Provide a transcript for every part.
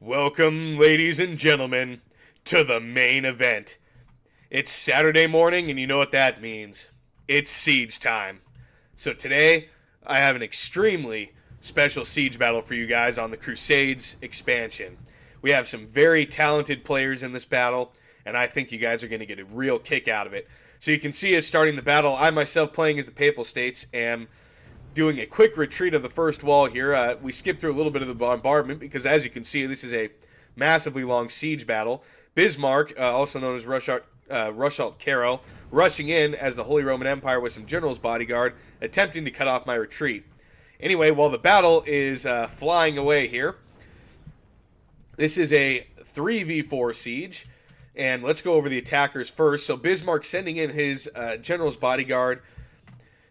Welcome, ladies and gentlemen, to the main event. It's Saturday morning, and you know what that means. It's siege time. So today, I have an extremely special siege battle for you guys on the Crusades Expansion. We have some very talented players in this battle, and I think you guys are going to get a real kick out of it. So you can see us starting the battle. I myself, playing as the Papal States, am doing a quick retreat of the first wall here. We skipped through a little bit of the bombardment because, as you can see, this is a massively long siege battle. Bismarck, also known as Rushalt Caro, rushing in as the Holy Roman Empire with some general's bodyguard, attempting to cut off my retreat. Anyway, while the battle is flying away here, this is a 3v4 siege, and let's go over the attackers first. So Bismarck sending in his general's bodyguard.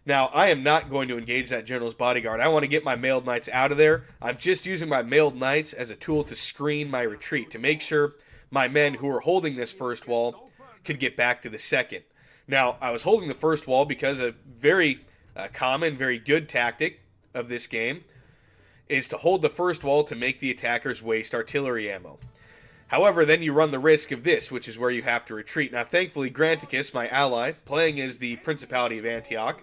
Now, I am not going to engage that general's bodyguard. I want to get my mailed knights out of there. I'm just using my mailed knights as a tool to screen my retreat, to make sure my men who are holding this first wall could get back to the second. Now, I was holding the first wall because a very common, very good tactic of this game is to hold the first wall to make the attackers waste artillery ammo. However, then you run the risk of this, which is where you have to retreat. Now, thankfully, Granticus, my ally, playing as the Principality of Antioch,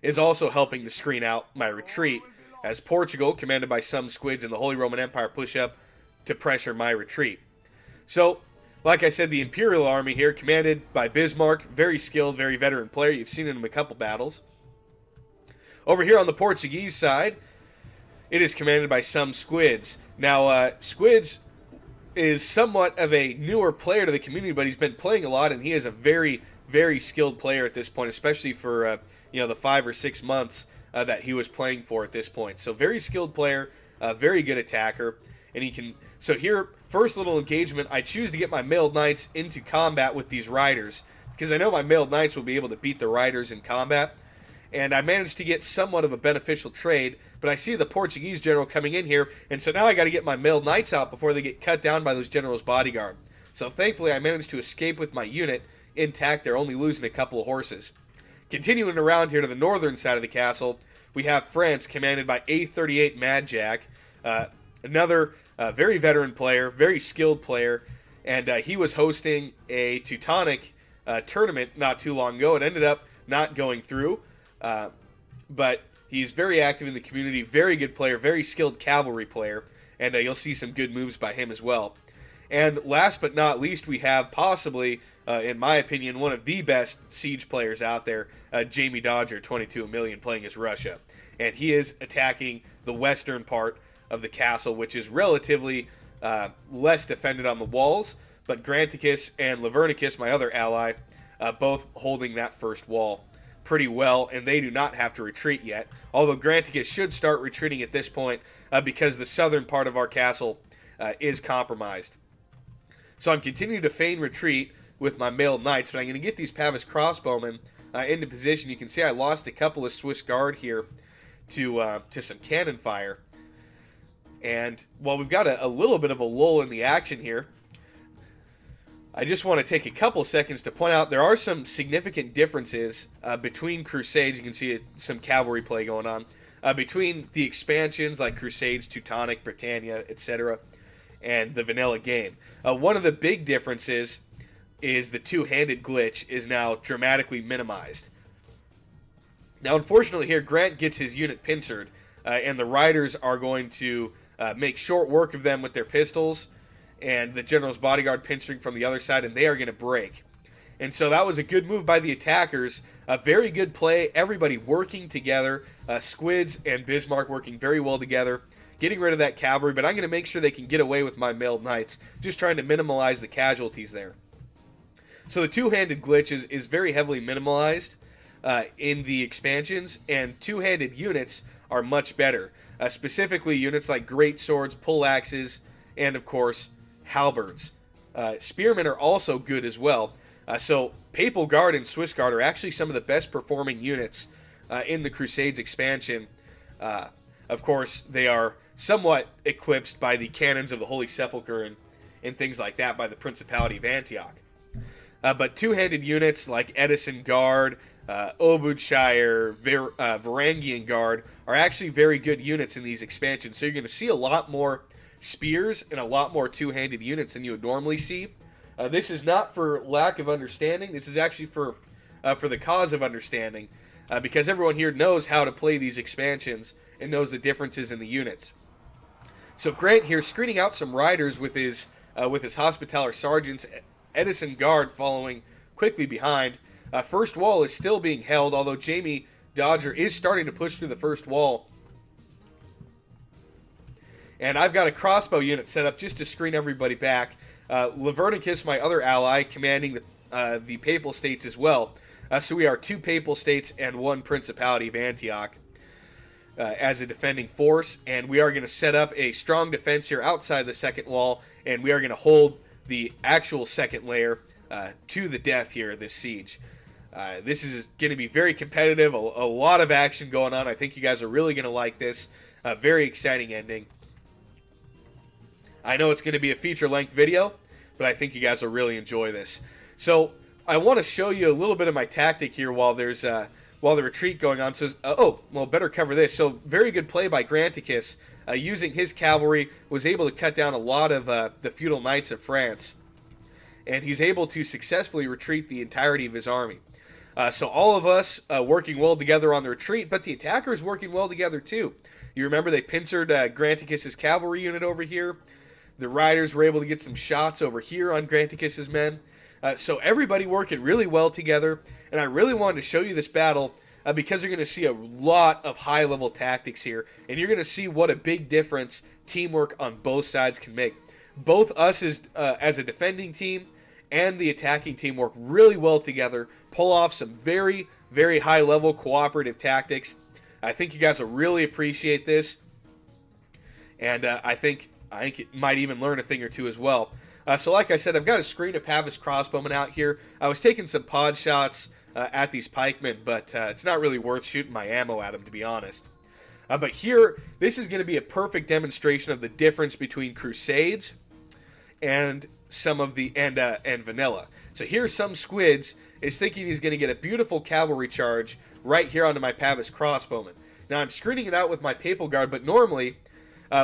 is also helping to screen out my retreat, as Portugal, commanded by some squids, and the Holy Roman Empire push up to pressure my retreat. So, like I said, the Imperial Army here, commanded by Bismarck, very skilled, very veteran player. You've seen him in a couple battles. Over here on the Portuguese side, it is commanded by some squids. Now, Squids is somewhat of a newer player to the community, but he's been playing a lot, and he is a very, very skilled player at this point, especially for the 5 or 6 months that he was playing for at this point. So very skilled player, very good attacker, and he can. So here, first little engagement, I choose to get my mailed knights into combat with these riders because I know my mailed knights will be able to beat the riders in combat, and I managed to get somewhat of a beneficial trade. But I see the Portuguese general coming in here, and so now I got to get my mailed knights out before they get cut down by those generals' bodyguard. So thankfully, I managed to escape with my unit intact. They're only losing a couple of horses. Continuing around here to the northern side of the castle, we have France, commanded by A38 Mad Jack, another very veteran player, very skilled player, and he was hosting a Teutonic tournament not too long ago. It ended up not going through, but he's very active in the community, very good player, very skilled cavalry player, and you'll see some good moves by him as well. And last but not least, we have possibly, in my opinion, one of the best siege players out there, Jamie Dodger, 22 million, playing as Russia. And he is attacking the western part of the castle, which is relatively less defended on the walls, but Granticus and Lavernicus, my other ally, both holding that first wall pretty well, and they do not have to retreat yet, although Granticus should start retreating at this point because the southern part of our castle is compromised. So I'm continuing to feign retreat with my mailed knights, but I'm going to get these Pavis crossbowmen into position. You can see I lost a couple of Swiss guard here to some cannon fire. And while we've got a little bit of a lull in the action here, I just want to take a couple seconds to point out there are some significant differences between Crusades. You can see some cavalry play going on between the expansions like Crusades, Teutonic, Britannia, etc., and the vanilla game. One of the big differences is the two-handed glitch is now dramatically minimized. Now, unfortunately here, Grant gets his unit pincered, and the riders are going to make short work of them with their pistols, and the general's bodyguard pincering from the other side, and they are going to break. And so that was a good move by the attackers. A very good play, everybody working together, Squids and Bismarck working very well together, getting rid of that cavalry, but I'm going to make sure they can get away with my mailed knights, just trying to minimize the casualties there. So the two-handed glitch is very heavily minimalized in the expansions, and two-handed units are much better. Specifically, units like great swords, pole axes, and of course, halberds. Spearmen are also good as well. So Papal Guard and Swiss Guard are actually some of the best performing units in the Crusades expansion. Of course, they are somewhat eclipsed by the cannons of the Holy Sepulchre and things like that by the Principality of Antioch. But two-handed units like Edison Guard, Obudshire, Varangian Guard are actually very good units in these expansions. So you're going to see a lot more spears and a lot more two-handed units than you would normally see. This is not for lack of understanding. This is actually for the cause of understanding, because everyone here knows how to play these expansions and knows the differences in the units. So Grant here screening out some riders with his Hospitaller Sergeants, Edison Guard following quickly behind. First wall is still being held, although Jamie Dodger is starting to push through the first wall. And I've got a crossbow unit set up just to screen everybody back. Lavernicus, my other ally, commanding the Papal States as well. So we are 2 Papal States and 1 Principality of Antioch as a defending force. And we are going to set up a strong defense here outside the second wall. And we are going to hold the actual second layer to the death here this siege. This is going to be very competitive, a lot of action going on. I think you guys are really going to like this. Very exciting ending. I know it's going to be a feature-length video, but I think you guys will really enjoy this. So I want to show you a little bit of my tactic here while there's while the retreat going on. So better cover this. So very good play by Granticus. Using his cavalry, was able to cut down a lot of the feudal knights of France, and he's able to successfully retreat the entirety of his army. So all of us working well together on the retreat, but the attackers working well together too. You remember they pincered Granticus's cavalry unit over here. The riders were able to get some shots over here on Granticus's men. So everybody working really well together, and I really wanted to show you this battle because you're going to see a lot of high-level tactics here, and you're going to see what a big difference teamwork on both sides can make. Both us as a defending team and the attacking team work really well together, pull off some very, very high-level cooperative tactics. I think you guys will really appreciate this, and I think it might even learn a thing or two as well. So like I said, I've got a screen of Pavis crossbowmen out here. I was taking some pod shots at these pikemen, but it's not really worth shooting my ammo at them, to be honest. But here, this is going to be a perfect demonstration of the difference between Crusades and some of the and vanilla. So here's some Squids is thinking he's going to get a beautiful cavalry charge right here onto my Pavis crossbowmen. Now I'm screening it out with my Papal Guard, but normally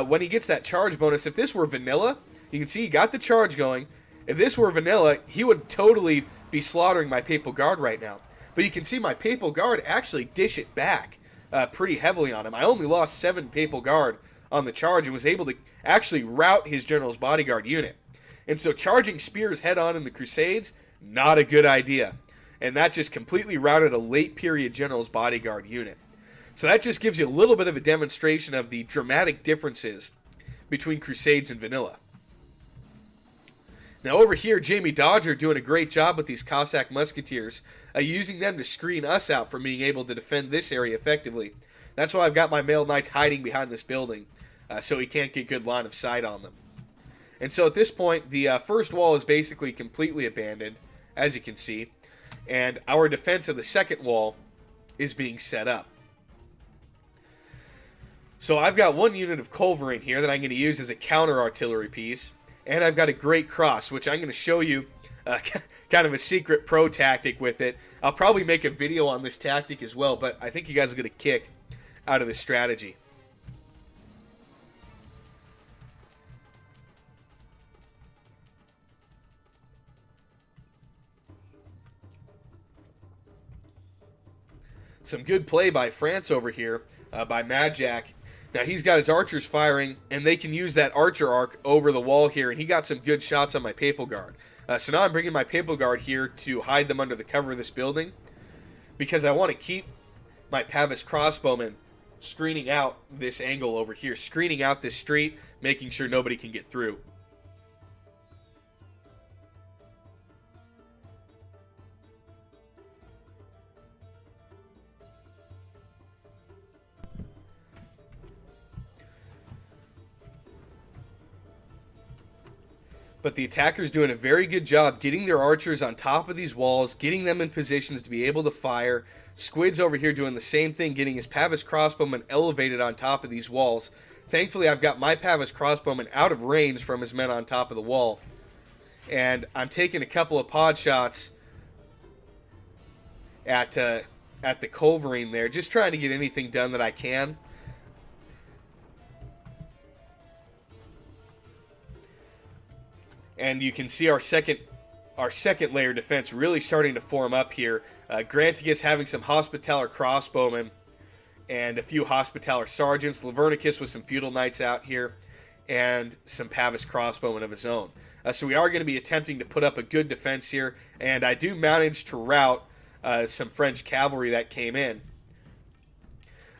when he gets that charge bonus, if this were vanilla, you can see he got the charge going. If this were vanilla, he would totally be slaughtering my Papal Guard right now. But you can see my Papal Guard actually dish it back pretty heavily on him. I only lost 7 Papal Guard on the charge and was able to actually rout his General's Bodyguard unit. And so charging spears head-on in the Crusades, not a good idea. And that just completely routed a late-period General's Bodyguard unit. So that just gives you a little bit of a demonstration of the dramatic differences between Crusades and vanilla. Now over here, Jamie Dodger doing a great job with these Cossack Musketeers, using them to screen us out from being able to defend this area effectively. That's why I've got my Mailed Knights hiding behind this building, so he can't get good line of sight on them. And so at this point, the first wall is basically completely abandoned, as you can see, and our defense of the second wall is being set up. So I've got one unit of Culverin here that I'm going to use as a counter artillery piece, and I've got a Great Cross, which I'm going to show you kind of a secret pro tactic with it. I'll probably make a video on this tactic as well, but I think you guys will get a kick out of this strategy. Some good play by France over here, by Mad Jack. Now he's got his archers firing, and they can use that archer arc over the wall here, and he got some good shots on my Papal Guard. So now I'm bringing my Papal Guard here to hide them under the cover of this building, because I want to keep my Pavis crossbowmen screening out this angle over here, screening out this street, making sure nobody can get through. But the attackers doing a very good job getting their archers on top of these walls, getting them in positions to be able to fire. Squid's over here doing the same thing, getting his Pavis crossbowmen elevated on top of these walls. Thankfully, I've got my Pavis crossbowmen out of range from his men on top of the wall. And I'm taking a couple of pod shots at the Culverin there, just trying to get anything done that I can. And you can see our second layer defense really starting to form up here. Granticus having some Hospitaller crossbowmen and a few Hospitaller sergeants. Lavernicus with some feudal knights out here and some Pavis crossbowmen of his own. So we are going to be attempting to put up a good defense here, and I do manage to rout some French cavalry that came in.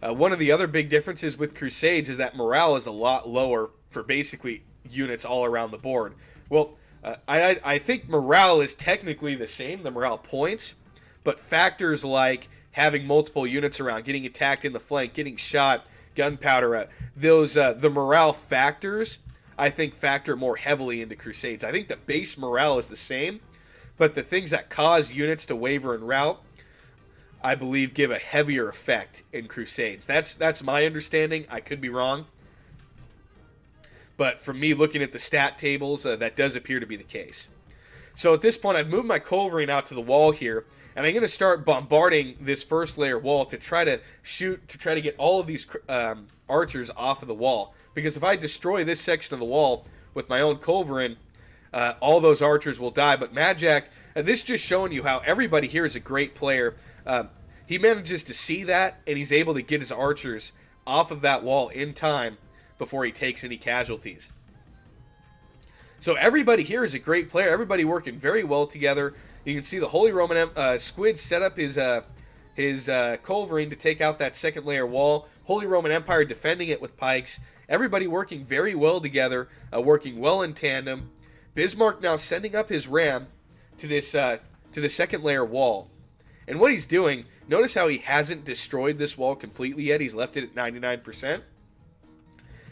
One of the other big differences with Crusades is that morale is a lot lower for basically units all around the board. Well, I think morale is technically the same, the morale points, but factors like having multiple units around, getting attacked in the flank, getting shot, gunpowder, the morale factors, I think, factor more heavily into Crusades. I think the base morale is the same, but the things that cause units to waver and rout, I believe, give a heavier effect in Crusades. That's my understanding. I could be wrong. But from me looking at the stat tables, that does appear to be the case. So at this point, I've moved my culverin out to the wall here, and I'm going to start bombarding this first layer wall to try to get all of these archers off of the wall. Because if I destroy this section of the wall with my own culverin, all those archers will die. But Majak, this just showing you how everybody here is a great player. He manages to see that, and he's able to get his archers off of that wall in time before he takes any casualties. So everybody here is a great player. Everybody working very well together. You can see the Holy Roman Squid set up his culverin to take out that second layer wall. Holy Roman Empire defending it with pikes. Everybody working very well together, working well in tandem. Bismarck now sending up his ram to the second layer wall. And what he's doing, notice how he hasn't destroyed this wall completely yet. He's left it at 99%.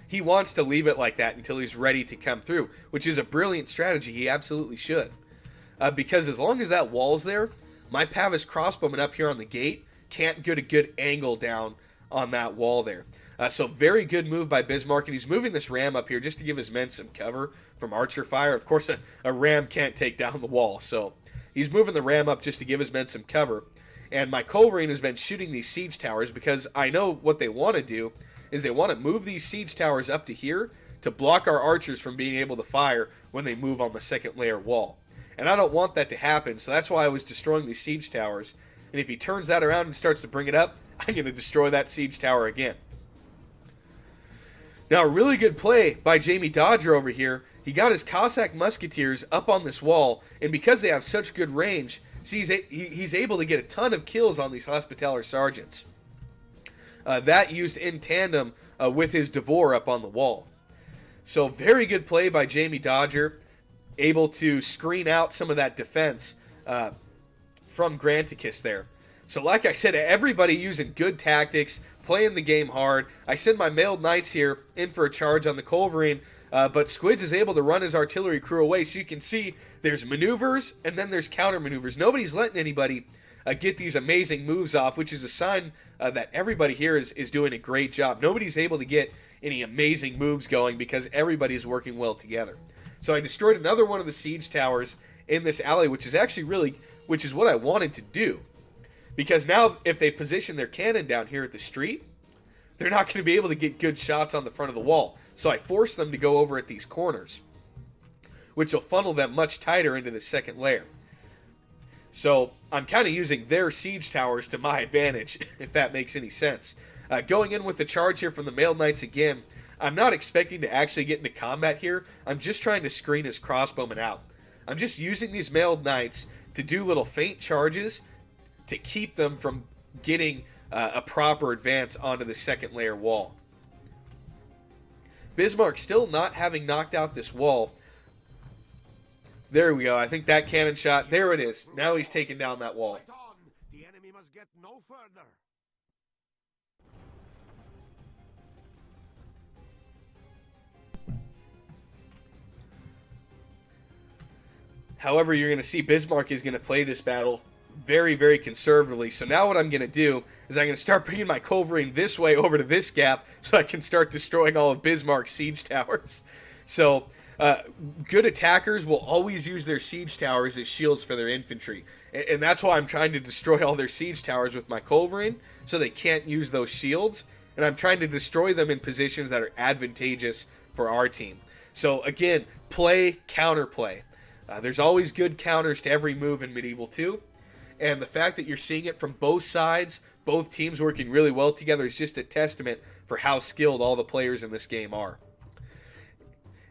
He wants to leave it like that until he's ready to come through, which is a brilliant strategy. He absolutely should. Because as long as that wall's there, my Pavis crossbowman up here on the gate can't get a good angle down on that wall there. So very good move by Bismarck, and he's moving this ram up here just to give his men some cover from archer fire. Of course, a ram can't take down the wall, so he's moving the ram up just to give his men some cover. And my culverin has been shooting these siege towers because I know what they want to do is they want to move these siege towers up to here to block our archers from being able to fire when they move on the second layer wall. And I don't want that to happen, so that's why I was destroying these siege towers. And if he turns that around and starts to bring it up, I'm going to destroy that siege tower again. Now, a really good play by Jamie Dodger over here. He got his Cossack musketeers up on this wall, and because they have such good range, he's able to get a ton of kills on these Hospitaller sergeants. That used in tandem with his Devore up on the wall. So very good play by Jamie Dodger, able to screen out some of that defense from Granticus there. So like I said, everybody using good tactics, playing the game hard. I send my mailed knights here in for a charge on the culverin, but Squids is able to run his artillery crew away. So you can see there's maneuvers and then there's counter maneuvers. Nobody's letting anybody get these amazing moves off, which is a sign that everybody here is doing a great job. Nobody's able to get any amazing moves going because everybody's working well together. So I destroyed another one of the siege towers in this alley, which is actually which is what I wanted to do. Because now if they position their cannon down here at the street, they're not going to be able to get good shots on the front of the wall. So I force them to go over at these corners, which will funnel them much tighter into the second layer. So I'm kind of using their siege towers to my advantage, if that makes any sense. Going in with the charge here from the mailed knights again, I'm not expecting to actually get into combat here. I'm just trying to screen his crossbowmen out. I'm just using these mailed knights to do little feint charges to keep them from getting a proper advance onto the second layer wall. Bismarck still not having knocked out this wall. There we go. I think that cannon shot, there it is. Now he's taking down that wall. The enemy must get no further. However, you're going to see Bismarck is going to play this battle very, very conservatively. So now what I'm going to do is I'm going to start bringing my culverin this way over to this gap so I can start destroying all of Bismarck's siege towers. So good attackers will always use their siege towers as shields for their infantry. And that's why I'm trying to destroy all their siege towers with my culverin so they can't use those shields. And I'm trying to destroy them in positions that are advantageous for our team. So again, play, counterplay. There's always good counters to every move in Medieval 2. And the fact that you're seeing it from both sides, both teams working really well together, is just a testament for how skilled all the players in this game are.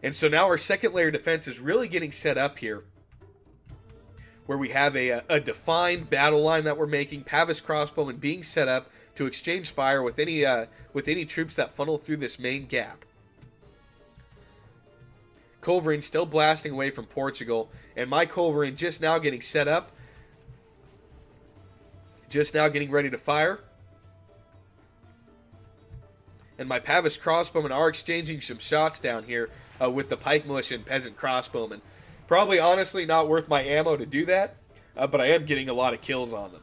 And so now our second layer defense is really getting set up here, where we have a defined battle line that we're making, Pavis crossbowmen being set up to exchange fire with any troops that funnel through this main gap. Culverin still blasting away from Portugal, and my Culverin just now getting set up, just now getting ready to fire. And my Pavis crossbowmen are exchanging some shots down here with the pike militia and peasant crossbowmen. Probably honestly not worth my ammo to do that, but I am getting a lot of kills on them.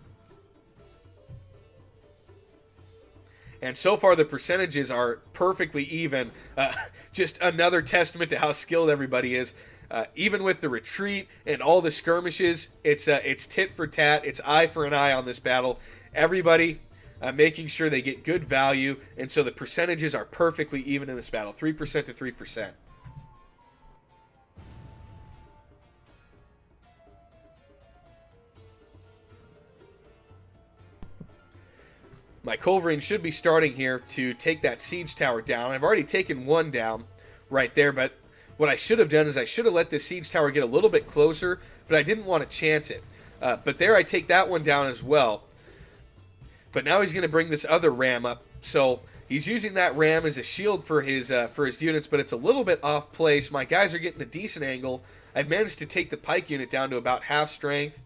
And so far the percentages are perfectly even. Just another testament to how skilled everybody is. Even with the retreat and all the skirmishes, it's tit for tat, it's eye for an eye on this battle. Everybody making sure they get good value, and so the percentages are perfectly even in this battle, 3% to 3%. My Culverin should be starting here to take that siege tower down. I've already taken one down right there, but what I should have done is I should have let this siege tower get a little bit closer, but I didn't want to chance it. But there I take that one down as well. But now he's going to bring this other ram up, so he's using that ram as a shield for his units, but it's a little bit off place. My guys are getting a decent angle. I've managed to take the pike unit down to about half strength,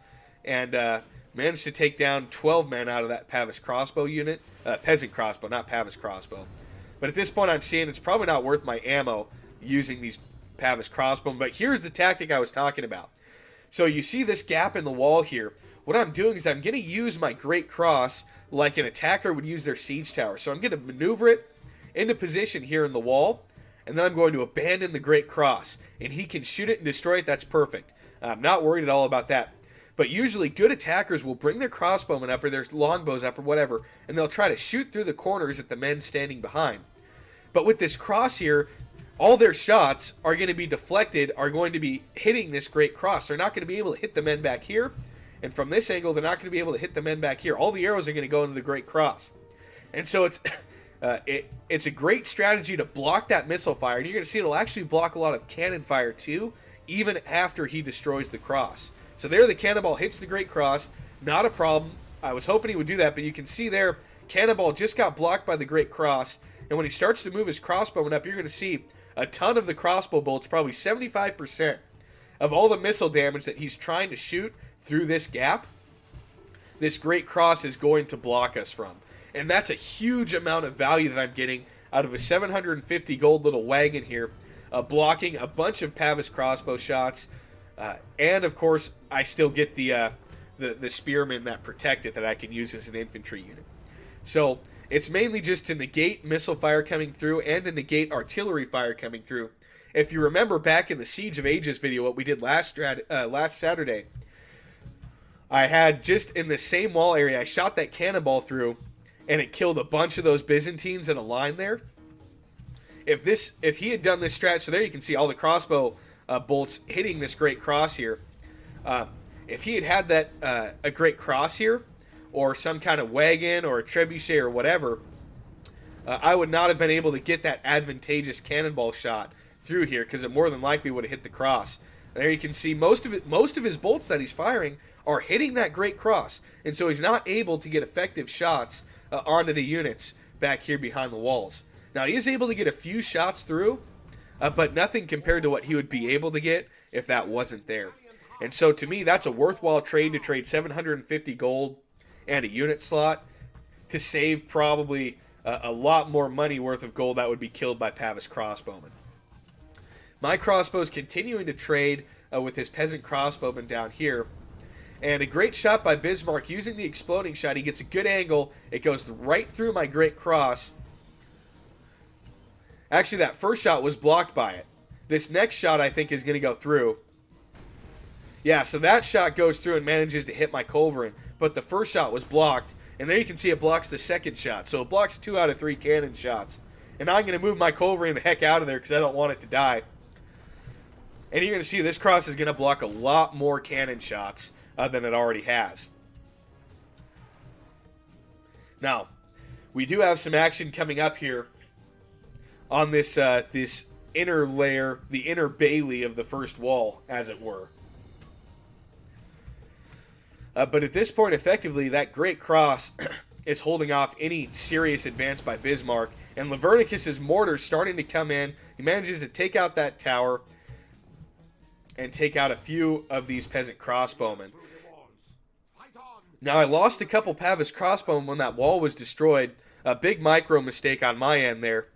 and managed to take down 12 men out of that Pavis crossbow unit. Peasant crossbow, not Pavis crossbow. But at this point I'm seeing it's probably not worth my ammo using these Pavis crossbow. But here's the tactic I was talking about. So you see this gap in the wall here. What I'm doing is I'm going to use my Great Cross like an attacker would use their siege tower. So I'm going to maneuver it into position here in the wall, and then I'm going to abandon the Great Cross. And he can shoot it and destroy it. That's perfect. I'm not worried at all about that. But usually good attackers will bring their crossbowmen up or their longbows up or whatever, and they'll try to shoot through the corners at the men standing behind. But with this cross here, all their shots are going to be deflected, are going to be hitting this Great Cross. They're not going to be able to hit the men back here, and from this angle, they're not going to be able to hit the men back here. All the arrows are going to go into the Great Cross. And so it's a great strategy to block that missile fire, and you're going to see it'll actually block a lot of cannon fire too, even after he destroys the cross. So there the cannonball hits the Great Cross, not a problem. I was hoping he would do that, but you can see there, cannonball just got blocked by the Great Cross, and when he starts to move his crossbowman up, you're going to see a ton of the crossbow bolts, probably 75% of all the missile damage that he's trying to shoot through this gap, this Great Cross is going to block us from. And that's a huge amount of value that I'm getting out of a 750 gold little wagon here, blocking a bunch of Pavis crossbow shots. And of course, I still get the spearmen that protect it that I can use as an infantry unit. So it's mainly just to negate missile fire coming through and to negate artillery fire coming through. If you remember back in the Siege of Ages video, what we did last Saturday, I had just in the same wall area, I shot that cannonball through, and it killed a bunch of those Byzantines in a line there. If he had done this strat, so there you can see all the crossbow bolts hitting this Great Cross here. If he had that a Great Cross here, or some kind of wagon or a trebuchet or whatever, I would not have been able to get that advantageous cannonball shot through here because it more than likely would have hit the cross. There you can see most of his bolts that he's firing are hitting that Great Cross, and so he's not able to get effective shots onto the units back here behind the walls. Now he is able to get a few shots through, but nothing compared to what he would be able to get if that wasn't there. And so to me, that's a worthwhile trade, to trade 750 gold and a unit slot to save probably a lot more money worth of gold that would be killed by Pavis crossbowmen. My crossbow's continuing to trade with his peasant crossbowman down here. And a great shot by Bismarck using the exploding shot. He gets a good angle. It goes right through my Great Cross. Actually, that first shot was blocked by it. This next shot, I think, is going to go through. Yeah, so that shot goes through and manages to hit my culverin. But the first shot was blocked. And there you can see it blocks the second shot. So it blocks 2 out of 3 cannon shots. And now I'm going to move my culverin the heck out of there because I don't want it to die. And you're going to see this cross is going to block a lot more cannon shots than it already has. Now, we do have some action coming up here on this this inner layer, the inner bailey of the first wall, as it were. But at this point, effectively, that Great Cross is holding off any serious advance by Bismarck. And Lavernicus's mortar starting to come in. He manages to take out that tower and take out a few of these peasant crossbowmen. Now, I lost a couple Pavis crossbowmen when that wall was destroyed. A big micro mistake on my end there.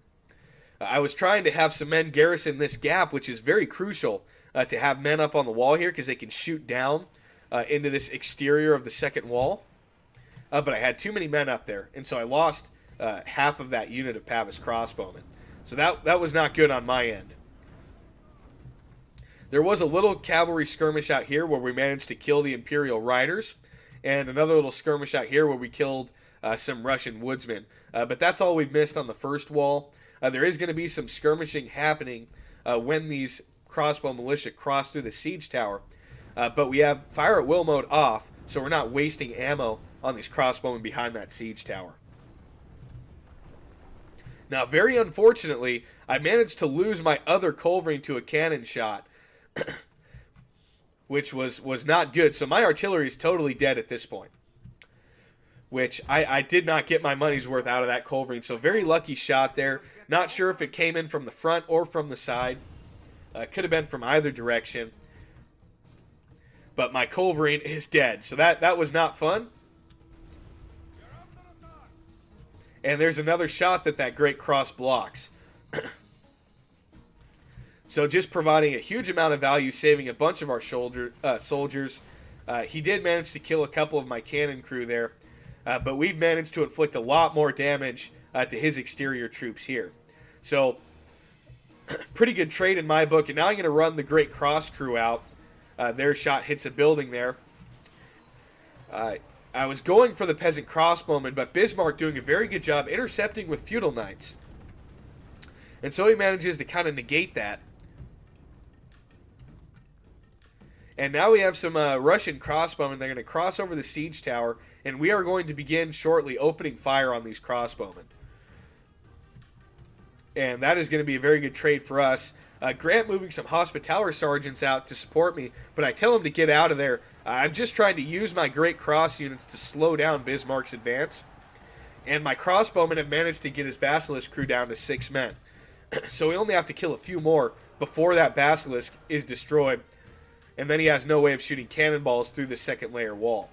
I was trying to have some men garrison this gap, which is very crucial to have men up on the wall here because they can shoot down into this exterior of the second wall. But I had too many men up there, and so I lost half of that unit of Pavis crossbowmen. So that was not good on my end. There was a little cavalry skirmish out here where we managed to kill the Imperial Riders, and another little skirmish out here where we killed some Russian woodsmen. But that's all we've missed on the first wall. There is going to be some skirmishing happening when these crossbow militia cross through the siege tower. But we have fire at will mode off, so we're not wasting ammo on these crossbowmen behind that siege tower. Now, very unfortunately, I managed to lose my other culverin to a cannon shot, which was not good. So my artillery is totally dead at this point, which I did not get my money's worth out of that culverin. So very lucky shot there. Not sure if it came in from the front or from the side. Could have been from either direction. But my culverin is dead. So that was not fun. And there's another shot that Great Cross blocks. So just providing a huge amount of value, saving a bunch of our soldiers. He did manage to kill a couple of my cannon crew there. But we've managed to inflict a lot more damage to his exterior troops here. So, pretty good trade in my book. And now I'm going to run the Great Cross crew out. Their shot hits a building there. I was going for the peasant crossbowmen, but Bismarck doing a very good job intercepting with feudal knights. And so he manages to kind of negate that. And now we have some Russian crossbowmen. They're going to cross over the siege tower, and we are going to begin shortly opening fire on these crossbowmen. And that is going to be a very good trade for us. Grant moving some hospitaller sergeants out to support me, but I tell him to get out of there. I'm just trying to use my Great Cross units to slow down Bismarck's advance. And my crossbowmen have managed to get his Basilisk crew down to 6 men. So we only have to kill a few more before that Basilisk is destroyed. And then he has no way of shooting cannonballs through the second layer wall.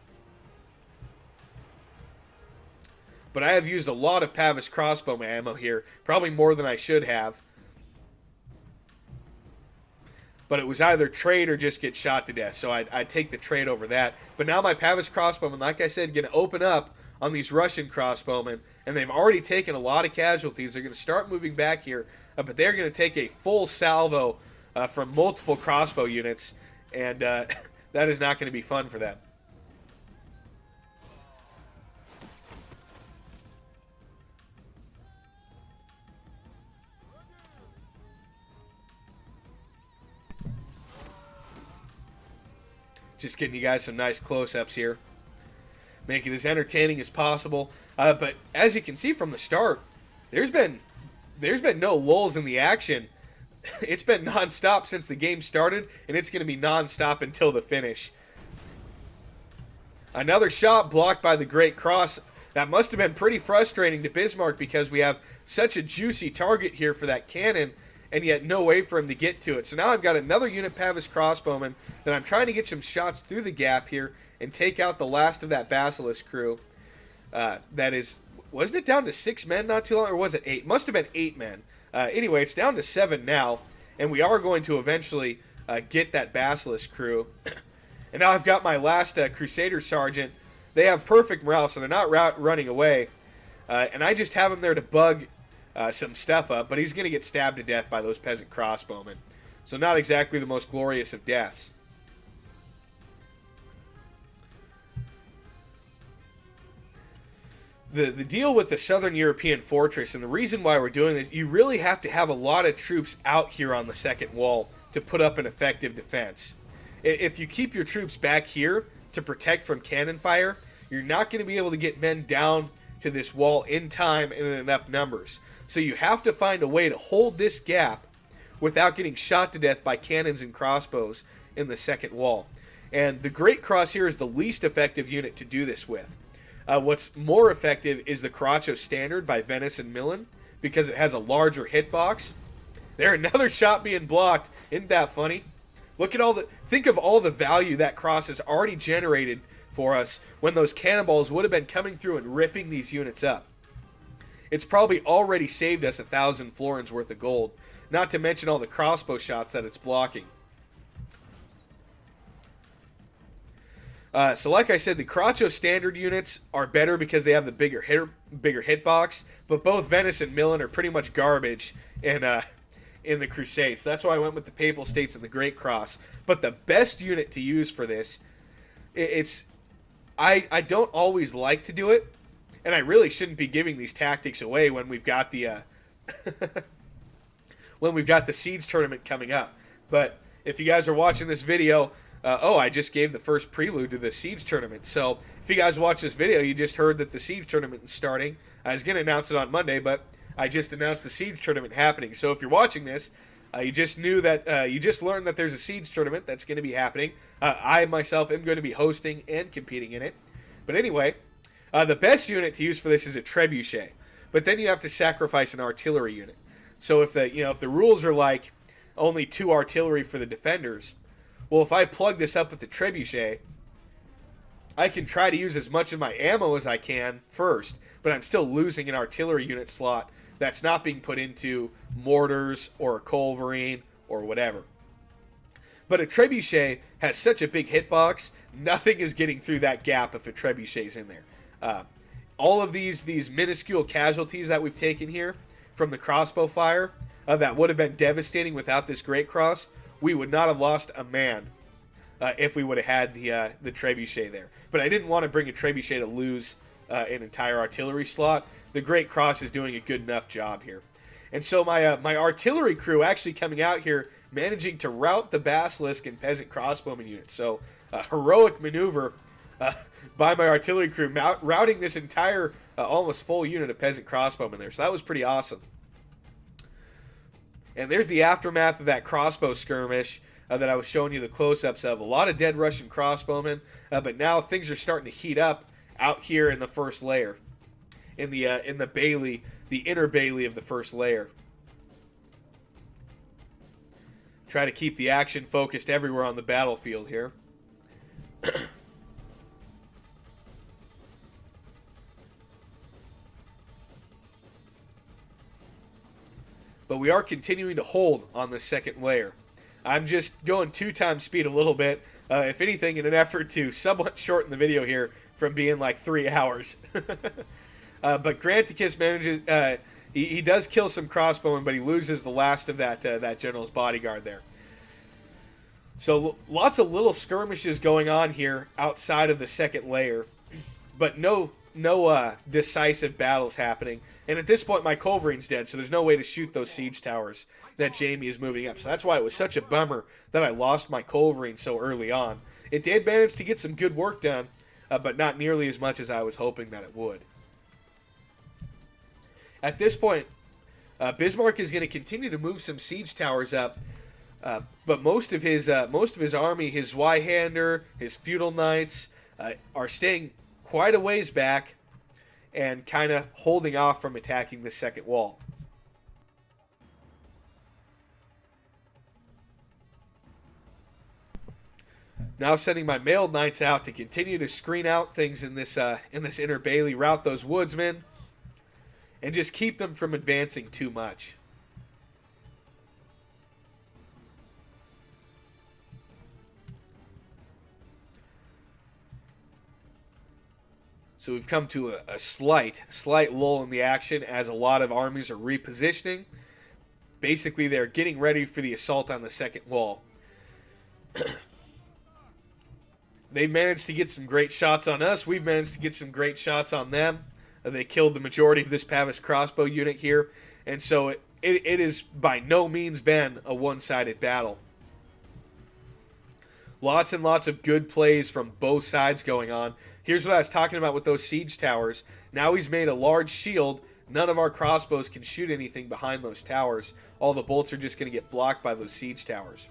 But I have used a lot of Pavis crossbow ammo here. Probably more than I should have. But it was either trade or just get shot to death. So I'd take the trade over that. But now my Pavis crossbowmen, like I said, going to open up on these Russian crossbowmen. And they've already taken a lot of casualties. They're going to start moving back here. But they're going to take a full salvo from multiple crossbow units. And that is not going to be fun for them. Just getting you guys some nice close-ups here. Make it as entertaining as possible. But as you can see from the start, there's been no lulls in the action. It's been non-stop since the game started, and it's going to be non-stop until the finish. Another shot blocked by the Great Cross. That must have been pretty frustrating to Bismarck because we have such a juicy target here for that cannon, and yet no way for him to get to it. So now I've got another unit Pavis crossbowman that I'm trying to get some shots through the gap here and take out the last of that Basilisk crew. That is, wasn't it down to 6 men not too long, or was it 8? Must have been 8 men. Anyway, it's down to 7 now, and we are going to eventually get that Basilisk crew. And now I've got my last Crusader Sergeant. They have perfect morale, so they're not running away. And I just have him there to bug some stuff up, but he's going to get stabbed to death by those peasant crossbowmen. So not exactly the most glorious of deaths. The deal with the Southern European fortress, and the reason why we're doing this, you really have to have a lot of troops out here on the second wall to put up an effective defense. If you keep your troops back here to protect from cannon fire, you're not going to be able to get men down to this wall in time and in enough numbers. So you have to find a way to hold this gap without getting shot to death by cannons and crossbows in the second wall. And the Great Cross here is the least effective unit to do this with. What's more effective is the Caracho Standard by Venice and Milan, because it has a larger hitbox. There, another shot being blocked. Isn't that funny? Look at think of all the value that cross has already generated for us when those cannonballs would have been coming through and ripping these units up. It's probably already saved us 1,000 florins worth of gold, not to mention all the crossbow shots that it's blocking. So like I said, the Caracho Standard units are better because they have the bigger hitbox, but both Venice and Milan are pretty much garbage in the Crusades. So that's why I went with the Papal States and the Great Cross. But the best unit to use for this, I don't always like to do it, and I really shouldn't be giving these tactics away when we've got the when we've got the Siege tournament coming up. But if you guys are watching this video, I just gave the first prelude to the Siege tournament. So if you guys watch this video, you just heard that the Siege tournament is starting. I was going to announce it on Monday, but I just announced the Siege tournament happening. So if you're watching this, you just knew that you just learned that there's a Siege tournament that's going to be happening. I myself am going to be hosting and competing in it. But anyway, the best unit to use for this is a trebuchet. But then you have to sacrifice an artillery unit. So if the rules are like only 2 artillery for the defenders, well, if I plug this up with the trebuchet, I can try to use as much of my ammo as I can first, but I'm still losing an artillery unit slot that's not being put into mortars or a culverin or whatever. But a trebuchet has such a big hitbox, nothing is getting through that gap if a trebuchet's in there. All of these minuscule casualties that we've taken here from the crossbow fire that would have been devastating without this Great Cross, we would not have lost a man if we would have had the trebuchet there. But I didn't want to bring a trebuchet to lose an entire artillery slot. The Great Cross is doing a good enough job here. And so my artillery crew actually coming out here, managing to rout the Basilisk and Peasant Crossbowman units. So a heroic maneuver by my artillery crew, routing this entire almost full unit of Peasant Crossbowmen there. So that was pretty awesome. And there's the aftermath of that crossbow skirmish that I was showing you the close-ups of. A lot of dead Russian crossbowmen, but now things are starting to heat up out here in the first layer, in the bailey, the inner bailey of the first layer. Try to keep the action focused everywhere on the battlefield here. But we are continuing to hold on the second layer. I'm just going 2 times speed a little bit, if anything, in an effort to somewhat shorten the video here from being like 3 hours. But Granticus manages, he does kill some crossbowmen, but he loses the last of that general's bodyguard there. So lots of little skirmishes going on here outside of the second layer, but no decisive battles happening. And at this point, my culverin's dead, so there's no way to shoot those siege towers that Jamie is moving up. So that's why it was such a bummer that I lost my culverin so early on. It did manage to get some good work done, but not nearly as much as I was hoping that it would. At this point, Bismarck is going to continue to move some siege towers up, but most of his army, his Zweihander, his feudal knights, are staying quite a ways back and kind of holding off from attacking the second wall. Now sending my mailed knights out to continue to screen out things in this inner bailey, rout those woodsmen, and just keep them from advancing too much. So we've come to a slight lull in the action as a lot of armies are repositioning. Basically, they're getting ready for the assault on the second wall. They've managed to get some great shots on us. We've managed to get some great shots on them. They killed the majority of this Pavis crossbow unit here. And so it has by no means been a one-sided battle. Lots and lots of good plays from both sides going on. Here's what I was talking about with those siege towers. Now he's made a large shield. None of our crossbows can shoot anything behind those towers. All the bolts are just going to get blocked by those siege towers.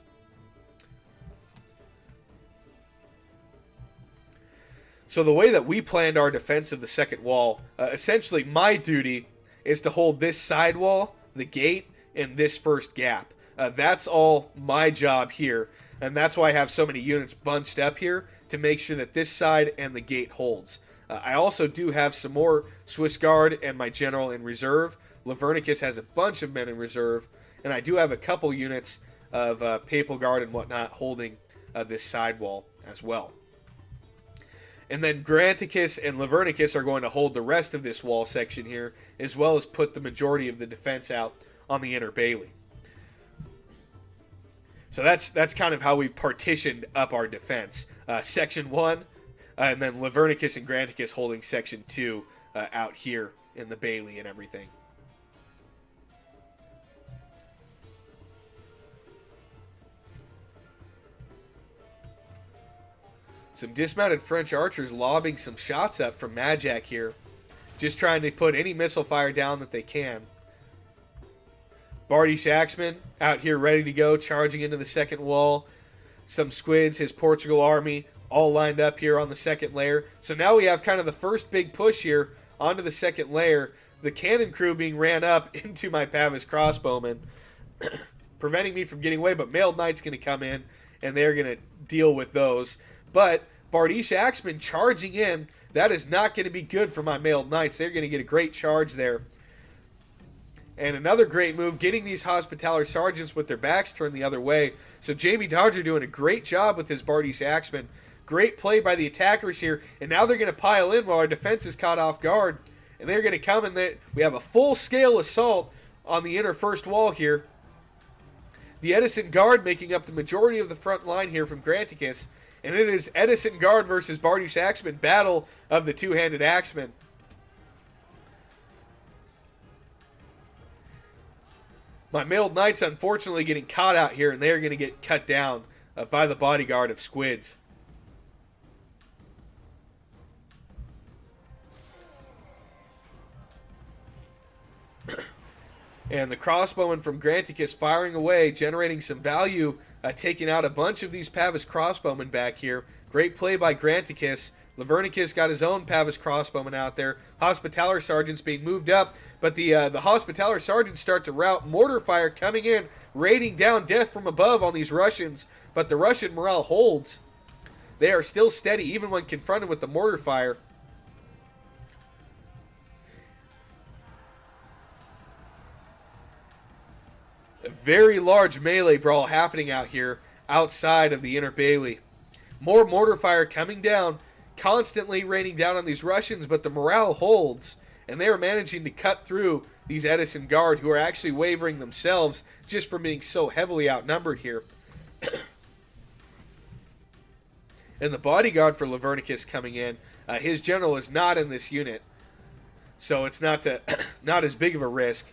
So the way that we planned our defense of the second wall, essentially my duty is to hold this side wall, the gate, and this first gap. That's all my job here, and that's why I have so many units bunched up here to make sure that this side and the gate holds. I also do have some more Swiss Guard and my general in reserve. Lavernicus has a bunch of men in reserve, and I do have a couple units of Papal Guard and whatnot holding this side wall as well. And then Granticus and Lavernicus are going to hold the rest of this wall section here, as well as put the majority of the defense out on the inner bailey. So that's kind of how we partitioned up our defense. Section 1, and then Lavernicus and Granticus holding Section 2 out here in the bailey and everything. Some dismounted French archers lobbing some shots up from Majak here. Just trying to put any missile fire down that they can. Bardish Axeman out here ready to go, charging into the second wall. Some squids, his Portugal army, all lined up here on the second layer. So now we have kind of the first big push here onto the second layer. The cannon crew being ran up into my Pavis crossbowmen, preventing me from getting away. But Mailed Knight's going to come in, and they're going to deal with those. But Bardish Axeman charging in, that is not going to be good for my Mailed Knights. They're going to get a great charge there. And another great move, getting these Hospitaller Sergeants with their backs turned the other way. So Jamie Dodger doing a great job with his Bardish Axeman. Great play by the attackers here. And now they're going to pile in while our defense is caught off guard. And they're going to come in. We have a full-scale assault on the inner first wall here. The Edison Guard making up the majority of the front line here from Granticus. And it is Edison Guard versus Bardish Axeman, battle of the two-handed Axeman. My Mailed Knights unfortunately getting caught out here, and they're going to get cut down by the bodyguard of squids. And the crossbowman from Granticus firing away, generating some value, taking out a bunch of these Pavis crossbowmen back here. Great play by Granticus. Lavernicus got his own Pavis crossbowmen out there. Hospitaller Sergeants being moved up, but the Hospitaller Sergeants start to rout. Mortar fire coming in, raining down death from above on these Russians, but the Russian morale holds. They are still steady even when confronted with the mortar fire. A very large melee brawl happening out here outside of the inner bailey. More mortar fire coming down, constantly raining down on these Russians, but the morale holds, and they are managing to cut through these Edison Guard, who are actually wavering themselves just from being so heavily outnumbered here. And the bodyguard for Lavernicus coming in, his general is not in this unit, so it's not as big of a risk.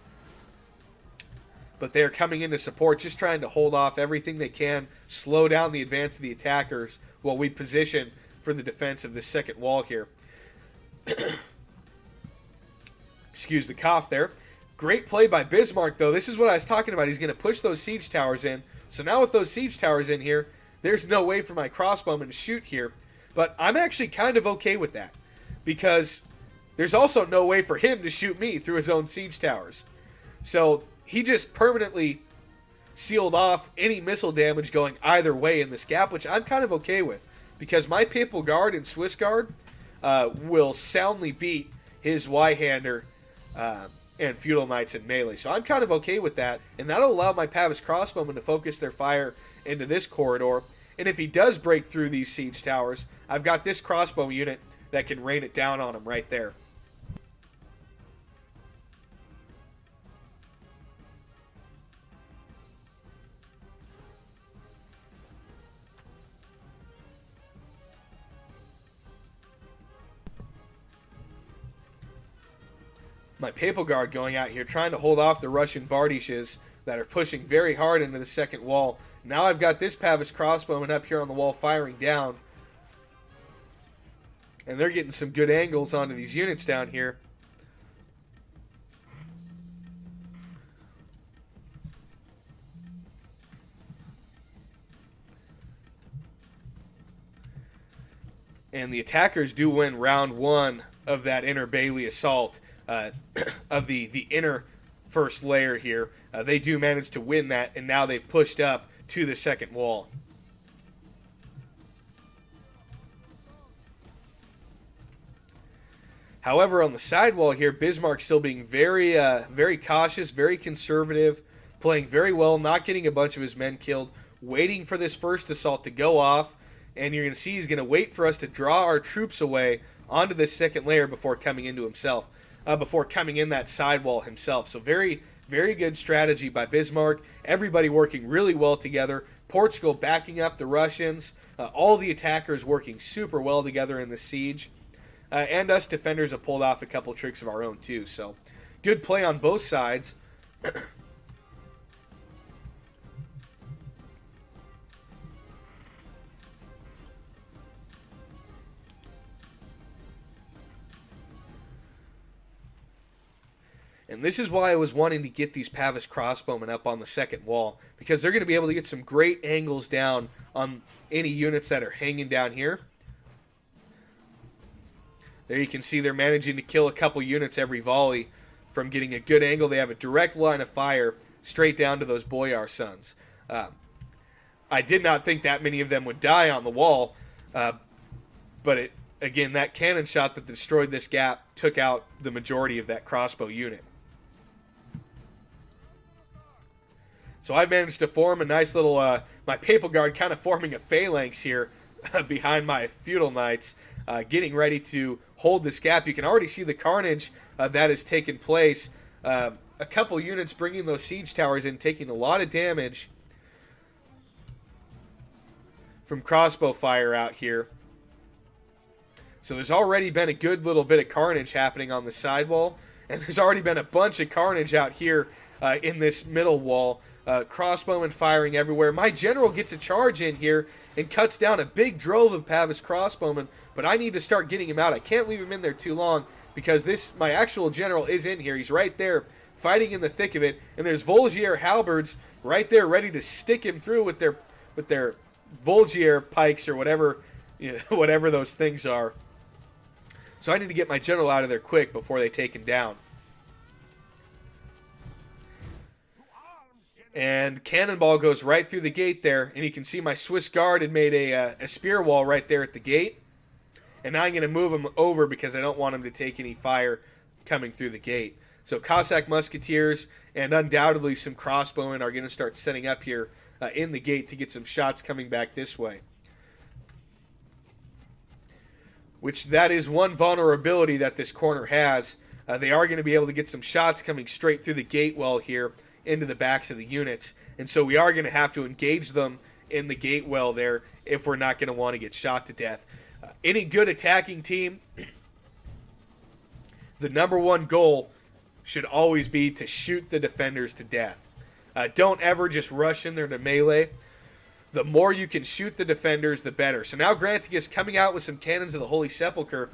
But they're coming in to support, just trying to hold off everything they can, slow down the advance of the attackers while we position for the defense of the second wall here. Excuse the cough there. Great play by Bismarck, though. This is what I was talking about. He's going to push those siege towers in. So now with those siege towers in here, there's no way for my crossbowmen to shoot here. But I'm actually kind of okay with that, because there's also no way for him to shoot me through his own siege towers. So he just permanently sealed off any missile damage going either way in this gap, which I'm kind of okay with, because my Papal Guard and Swiss Guard will soundly beat his Y-hander and Feudal Knights in melee. So I'm kind of okay with that, and that'll allow my Pavis crossbowmen to focus their fire into this corridor. And if he does break through these siege towers, I've got this crossbow unit that can rain it down on him right there. My Papal Guard going out here trying to hold off the Russian Bardishes that are pushing very hard into the second wall. Now I've got this Pavis crossbowman up here on the wall firing down. And they're getting some good angles onto these units down here. And the attackers do win round one of that inner Bailey assault of the inner first layer here. They do manage to win that, and now they've pushed up to the second wall. However, on the side wall here, Bismarck still being very, very cautious, very conservative, playing very well, not getting a bunch of his men killed, waiting for this first assault to go off, and you're going to see he's going to wait for us to draw our troops away onto this second layer before coming into himself, before coming in that side wall himself. So very, very good strategy by Bismarck. Everybody working really well together. Portugal backing up the Russians. All the attackers working super well together in the siege. And us defenders have pulled off a couple tricks of our own too. So good play on both sides. And this is why I was wanting to get these Pavis crossbowmen up on the second wall, because they're going to be able to get some great angles down on any units that are hanging down here. There you can see they're managing to kill a couple units every volley from getting a good angle. They have a direct line of fire straight down to those Boyar sons. I did not think that many of them would die on the wall, but again, that cannon shot that destroyed this gap took out the majority of that crossbow unit. So I managed to form a nice little, my Papal Guard kind of forming a phalanx here behind my Feudal Knights, getting ready to hold this gap. You can already see the carnage that has taken place. A couple units bringing those siege towers in, taking a lot of damage from crossbow fire out here. So there's already been a good little bit of carnage happening on the side wall, and there's already been a bunch of carnage out here in this middle wall. Crossbowmen firing everywhere. My general gets a charge in here and cuts down a big drove of Pavis crossbowmen, but I need to start getting him out. I can't leave him in there too long because my actual general is in here. He's right there fighting in the thick of it, and there's Volgier halberds right there ready to stick him through with their Volgier pikes or whatever, whatever those things are. So I need to get my general out of there quick before they take him down. And Cannonball goes right through the gate there, and you can see my Swiss Guard had made a spear wall right there at the gate. And now I'm going to move him over because I don't want him to take any fire coming through the gate. So Cossack Musketeers and undoubtedly some crossbowmen are going to start setting up here in the gate to get some shots coming back this way. Which that is one vulnerability that this corner has. They are going to be able to get some shots coming straight through the gate well here into the backs of the units, and so we are going to have to engage them in the gate well there if we're not going to want to get shot to death. Any good attacking team, the number one goal should always be to shoot the defenders to death. Don't ever just rush in there to melee. The more you can shoot the defenders, the better. So now Granting is coming out with some cannons of the Holy Sepulchre,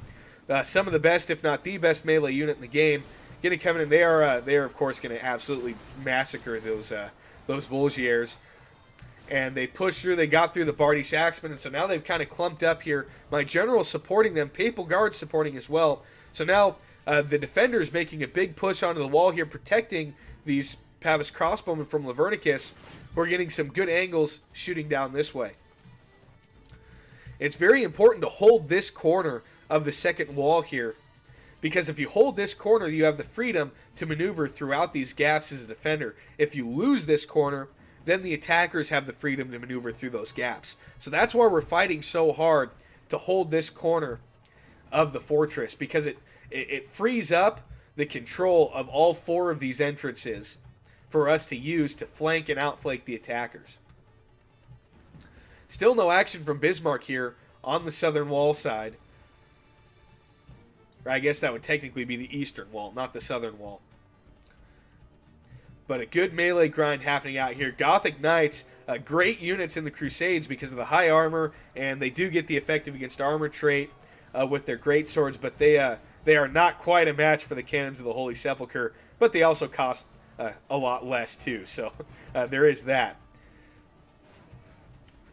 some of the best, if not the best melee unit in the game. Going to come in, and they are of course going to absolutely massacre those Volgiers. And they pushed through. They got through the Bardish Axemen, and so now they've kind of clumped up here. My general's supporting them. Papal Guard supporting as well. So now the defenders making a big push onto the wall here, protecting these Pavis crossbowmen from Lavernicus. We're getting some good angles shooting down this way. It's very important to hold this corner of the second wall here, because if you hold this corner, you have the freedom to maneuver throughout these gaps as a defender. If you lose this corner, then the attackers have the freedom to maneuver through those gaps. So that's why we're fighting so hard to hold this corner of the fortress, because it frees up the control of all four of these entrances for us to use to flank and outflank the attackers. Still no action from Bismarck here on the southern wall side. I guess that would technically be the eastern wall, not the southern wall. but a good melee grind happening out here. Gothic Knights, great units in the Crusades because of the high armor, and they do get the effective against armor trait with their great swords, but they are not quite a match for the Cannons of the Holy Sepulchre, but they also cost a lot less too, so there is that.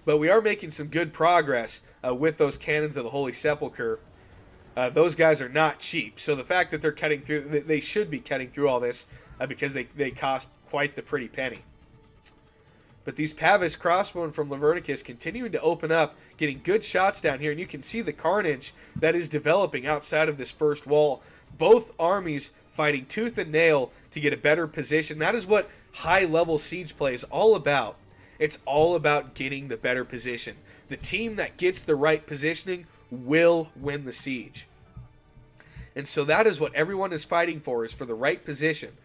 But we are making some good progress with those Cannons of the Holy Sepulchre. Those guys are not cheap, so the fact that they're cutting through, they should be cutting through all this because they cost quite the pretty penny. But these Pavis crossbowmen from Lavernicus continuing to open up, getting good shots down here, and you can see the carnage that is developing outside of this first wall. Both armies fighting tooth and nail to get a better position. That is what high-level siege play is all about. It's all about getting the better position. The team that gets the right positioning will win the siege. And so that is what everyone is fighting for, is for the right position.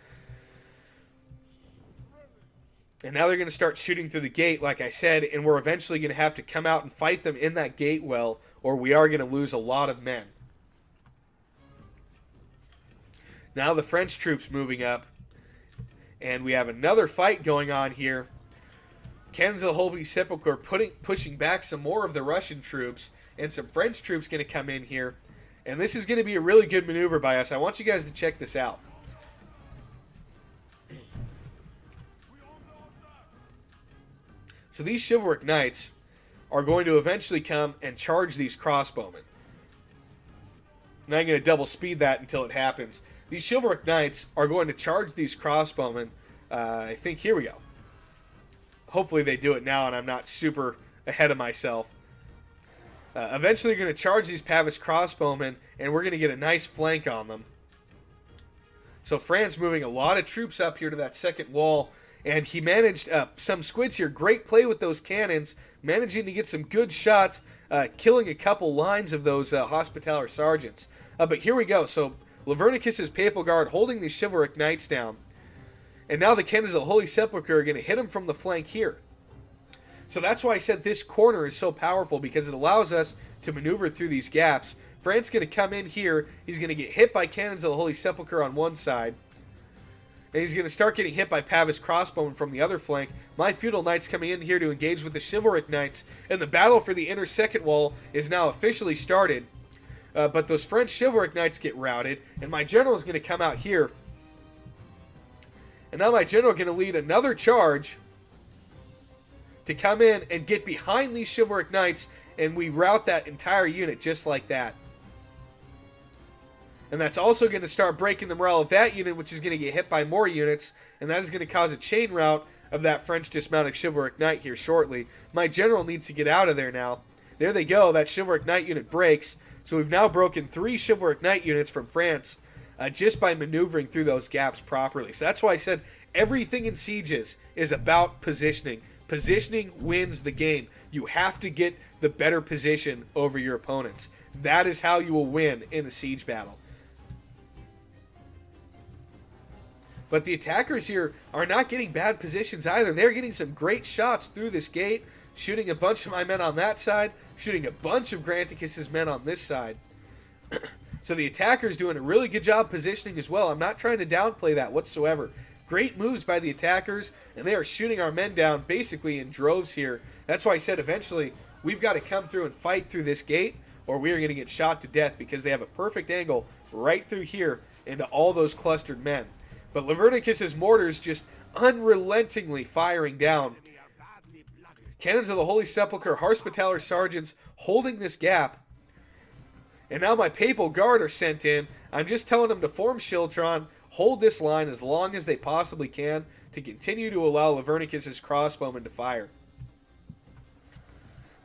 And now they're going to start shooting through the gate, like I said, and we're eventually going to have to come out and fight them in that gate well, or we are going to lose a lot of men. Now the French troops moving up, and we have another fight going on here. Cannons of the Holy Sepulchre pushing back some more of the Russian troops, and some French troops going to come in here. And this is going to be a really good maneuver by us. I want you guys to check this out. So these chivalric knights are going to eventually come and charge these crossbowmen. And I'm going to double speed that until it happens. These chivalric knights are going to charge these crossbowmen. I think, here we go. Hopefully they do it now and I'm not super ahead of myself. Eventually they're going to charge these Pavis crossbowmen, and we're going to get a nice flank on them. So France moving a lot of troops up here to that second wall. And he managed some squids here. Great play with those cannons. Managing to get some good shots. Killing a couple lines of those Hospitaller sergeants. But here we go. So Lavernicus' Papal Guard holding these chivalric knights down. And now the Cannons of the Holy Sepulchre are going to hit them from the flank here. So that's why I said this corner is so powerful, because it allows us to maneuver through these gaps. France going to come in here. He's going to get hit by Cannons of the Holy Sepulchre on one side. And he's going to start getting hit by Pavis crossbowmen from the other flank. My feudal knights coming in here to engage with the chivalric knights. And the battle for the inner second wall is now officially started. But those French chivalric knights get routed. And my general is going to come out here. And now my general is going to lead another charge to come in and get behind these chivalric knights. And we rout that entire unit just like that. And that's also going to start breaking the morale of that unit, which is going to get hit by more units. And that is going to cause a chain rout of that French dismounted chivalric knight here shortly. My general needs to get out of there now. There they go. That chivalric knight unit breaks. So we've now broken 3 chivalric knight units from France just by maneuvering through those gaps properly. So that's why I said everything in sieges is about positioning. Positioning wins the game. You have to get the better position over your opponents. That is how you will win in a siege battle. But the attackers here are not getting bad positions either. They're getting some great shots through this gate, shooting a bunch of my men on that side, shooting a bunch of Granticus's men on this side. So the attackers doing a really good job positioning as well. I'm not trying to downplay that whatsoever. Great moves by the attackers, and they are shooting our men down basically in droves here. That's why I said eventually we've got to come through and fight through this gate, or we are going to get shot to death, because they have a perfect angle right through here into all those clustered men. But Lavernicus' mortars just unrelentingly firing down. Cannons of the Holy Sepulchre, Hospitaller sergeants holding this gap. And now my Papal Guard are sent in. I'm just telling them to form Schiltron, hold this line as long as they possibly can to continue to allow Lavernicus' crossbowmen to fire.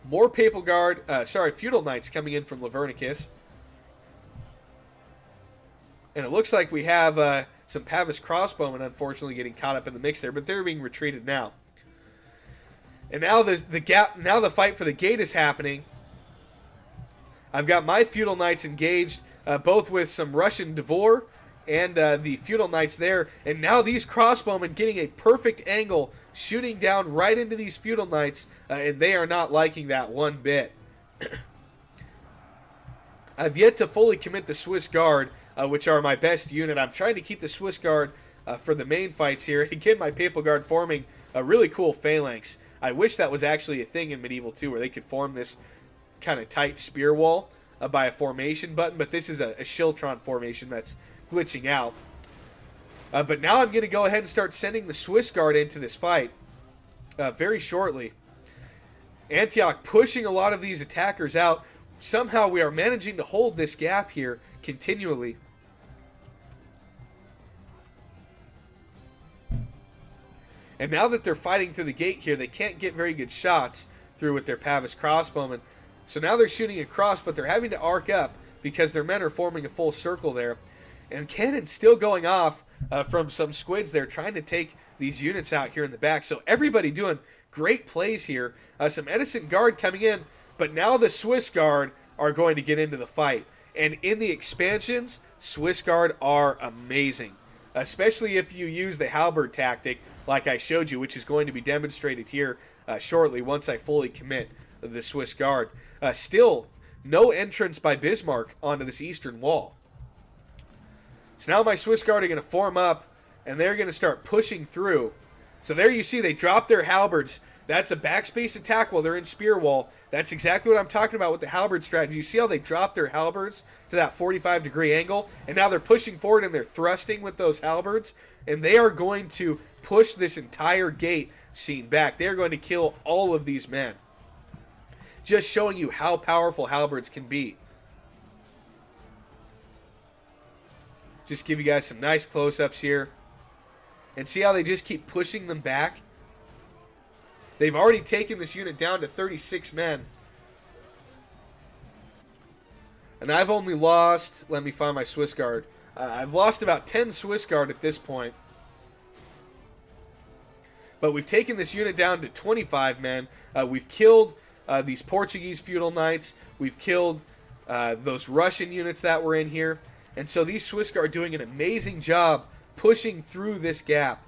More Papal Guard, feudal knights coming in from Lavernicus. And it looks like we have some Pavis crossbowmen unfortunately getting caught up in the mix there, but they're being retreated now. And now the fight for the gate is happening. I've got my feudal knights engaged, both with some Russian Devor and the feudal knights there. And now these crossbowmen getting a perfect angle, shooting down right into these feudal knights, and they are not liking that one bit. I've yet to fully commit the Swiss Guard, which are my best unit. I'm trying to keep the Swiss Guard for the main fights here. Again, my Papal Guard forming a really cool phalanx. I wish that was actually a thing in Medieval 2 where they could form this kind of tight spear wall by a formation button, but this is a Shiltron formation that's glitching out. But now I'm going to go ahead and start sending the Swiss Guard into this fight very shortly. Antioch pushing a lot of these attackers out. Somehow we are managing to hold this gap here continually. And now that they're fighting through the gate here, they can't get very good shots through with their Pavis crossbowmen. So now they're shooting across, but they're having to arc up because their men are forming a full circle there. And cannons still going off from some squids there, trying to take these units out here in the back. So everybody doing great plays here. Some Edison Guard coming in, but now the Swiss Guard are going to get into the fight. And in the expansions, Swiss Guard are amazing, especially if you use the halberd tactic like I showed you, which is going to be demonstrated here shortly once I fully commit the Swiss Guard. Still, no entrance by Bismarck onto this eastern wall. So now my Swiss Guard are going to form up, and they're going to start pushing through. So there you see they drop their halberds. That's a backspace attack while they're in spear wall. That's exactly what I'm talking about with the halberd strategy. You see how they drop their halberds to that 45-degree angle, and now they're pushing forward and they're thrusting with those halberds, and they are going to push this entire gate scene back. They're going to kill all of these men. Just showing you how powerful halberds can be. Just give you guys some nice close-ups here. And see how they just keep pushing them back? They've already taken this unit down to 36 men. And I've only lost, let me find my Swiss Guard. I've lost about 10 Swiss Guard at this point. But we've taken this unit down to 25 men. We've killed these Portuguese feudal knights. We've killed those Russian units that were in here. And so these Swiss Guard are doing an amazing job pushing through this gap.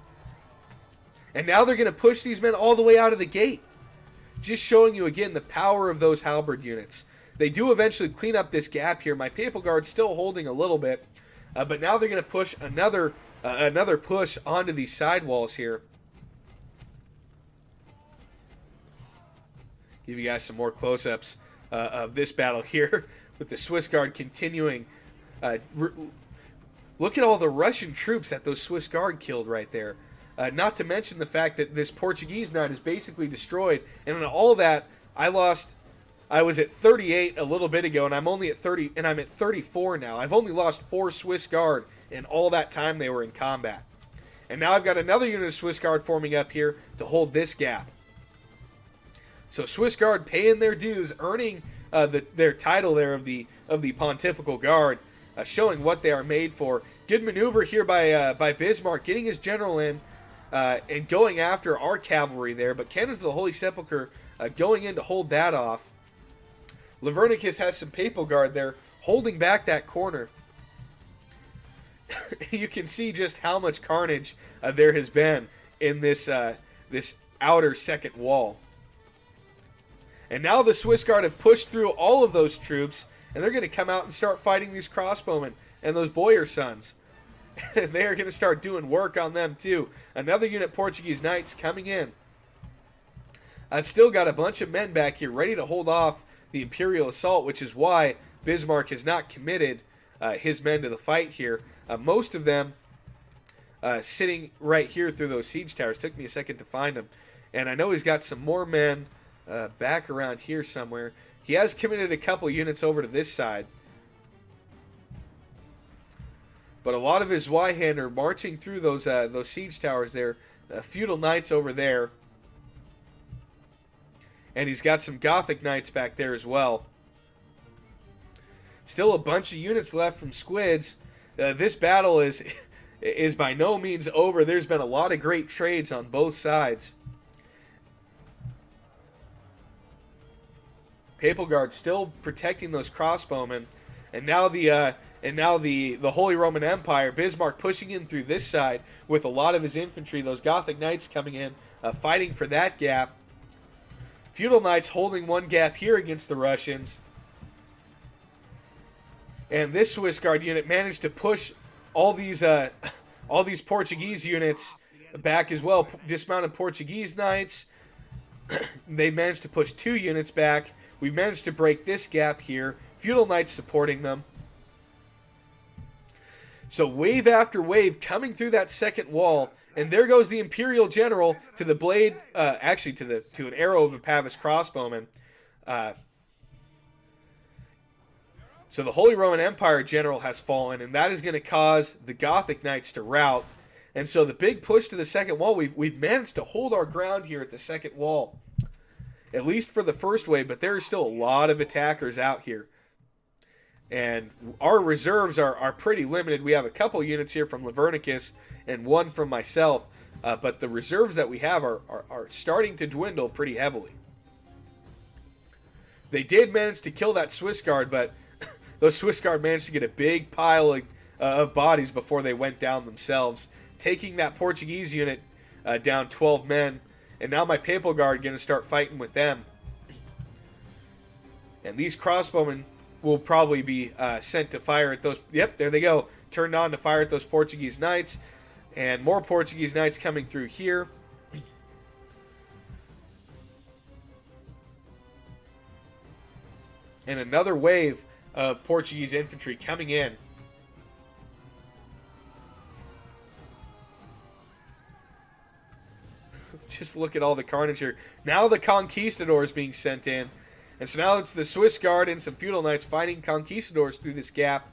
And now they're going to push these men all the way out of the gate. Just showing you again the power of those halberd units. They do eventually clean up this gap here. My Papal Guard's still holding a little bit. But now they're going to push another push onto these side walls here. Give you guys some more close-ups of this battle here with the Swiss Guard continuing. Look at all the Russian troops that those Swiss Guard killed right there. Not to mention the fact that this Portuguese knight is basically destroyed. And in all that, I was at 38 a little bit ago, and I'm only at 30, and I'm at 34 now. I've only lost 4 Swiss Guard in all that time they were in combat. And now I've got another unit of Swiss Guard forming up here to hold this gap. So Swiss Guard paying their dues, earning their title there of the Pontifical Guard, showing what they are made for. Good maneuver here by Bismarck, getting his general in and going after our cavalry there. But Cannons of the Holy Sepulchre going in to hold that off. Lavernicus has some Papal Guard there, holding back that corner. You can see just how much carnage there has been in this outer second wall. And now the Swiss Guard have pushed through all of those troops, and they're going to come out and start fighting these crossbowmen and those Boyar sons. They are going to start doing work on them too. Another unit Portuguese knights coming in. I've still got a bunch of men back here ready to hold off the Imperial assault, which is why Bismarck has not committed his men to the fight here. Most of them sitting right here through those siege towers. Took me a second to find them. And I know he's got some more men back around here somewhere. He has committed a couple units over to this side. But a lot of his Y-hand are marching through those siege towers there. Feudal knights over there. And he's got some Gothic knights back there as well. Still a bunch of units left from squids. This battle is by no means over. There's been a lot of great trades on both sides. Papal Guard still protecting those crossbowmen, and now the Holy Roman Empire, Bismarck pushing in through this side with a lot of his infantry. Those Gothic knights coming in, fighting for that gap. Feudal knights holding one gap here against the Russians, and this Swiss Guard unit managed to push all these all these Portuguese units back as well. Dismounted Portuguese knights. They managed to push 2 units back. We've managed to break this gap here. Feudal knights supporting them. So wave after wave coming through that second wall, and there goes the Imperial General to the blade, actually to an arrow of a Pavis crossbowman. So the Holy Roman Empire General has fallen, and that is going to cause the Gothic Knights to rout. And so the big push to the second wall, we've managed to hold our ground here at the second wall, at least for the first wave, but there are still a lot of attackers out here. And our reserves are pretty limited. We have a couple units here from Lavernicus and 1 from myself, but the reserves that we have are starting to dwindle pretty heavily. They did manage to kill that Swiss Guard, but those Swiss Guard managed to get a big pile of bodies before they went down themselves, taking that Portuguese unit down 12 men. And now my Papal Guard going to start fighting with them. And these crossbowmen will probably be sent to fire at those. Yep, there they go. Turned on to fire at those Portuguese knights. And more Portuguese knights coming through here. And another wave of Portuguese infantry coming in. Just look at all the carnage here. Now the Conquistadors being sent in. And so now it's the Swiss Guard and some Feudal Knights fighting Conquistadors through this gap.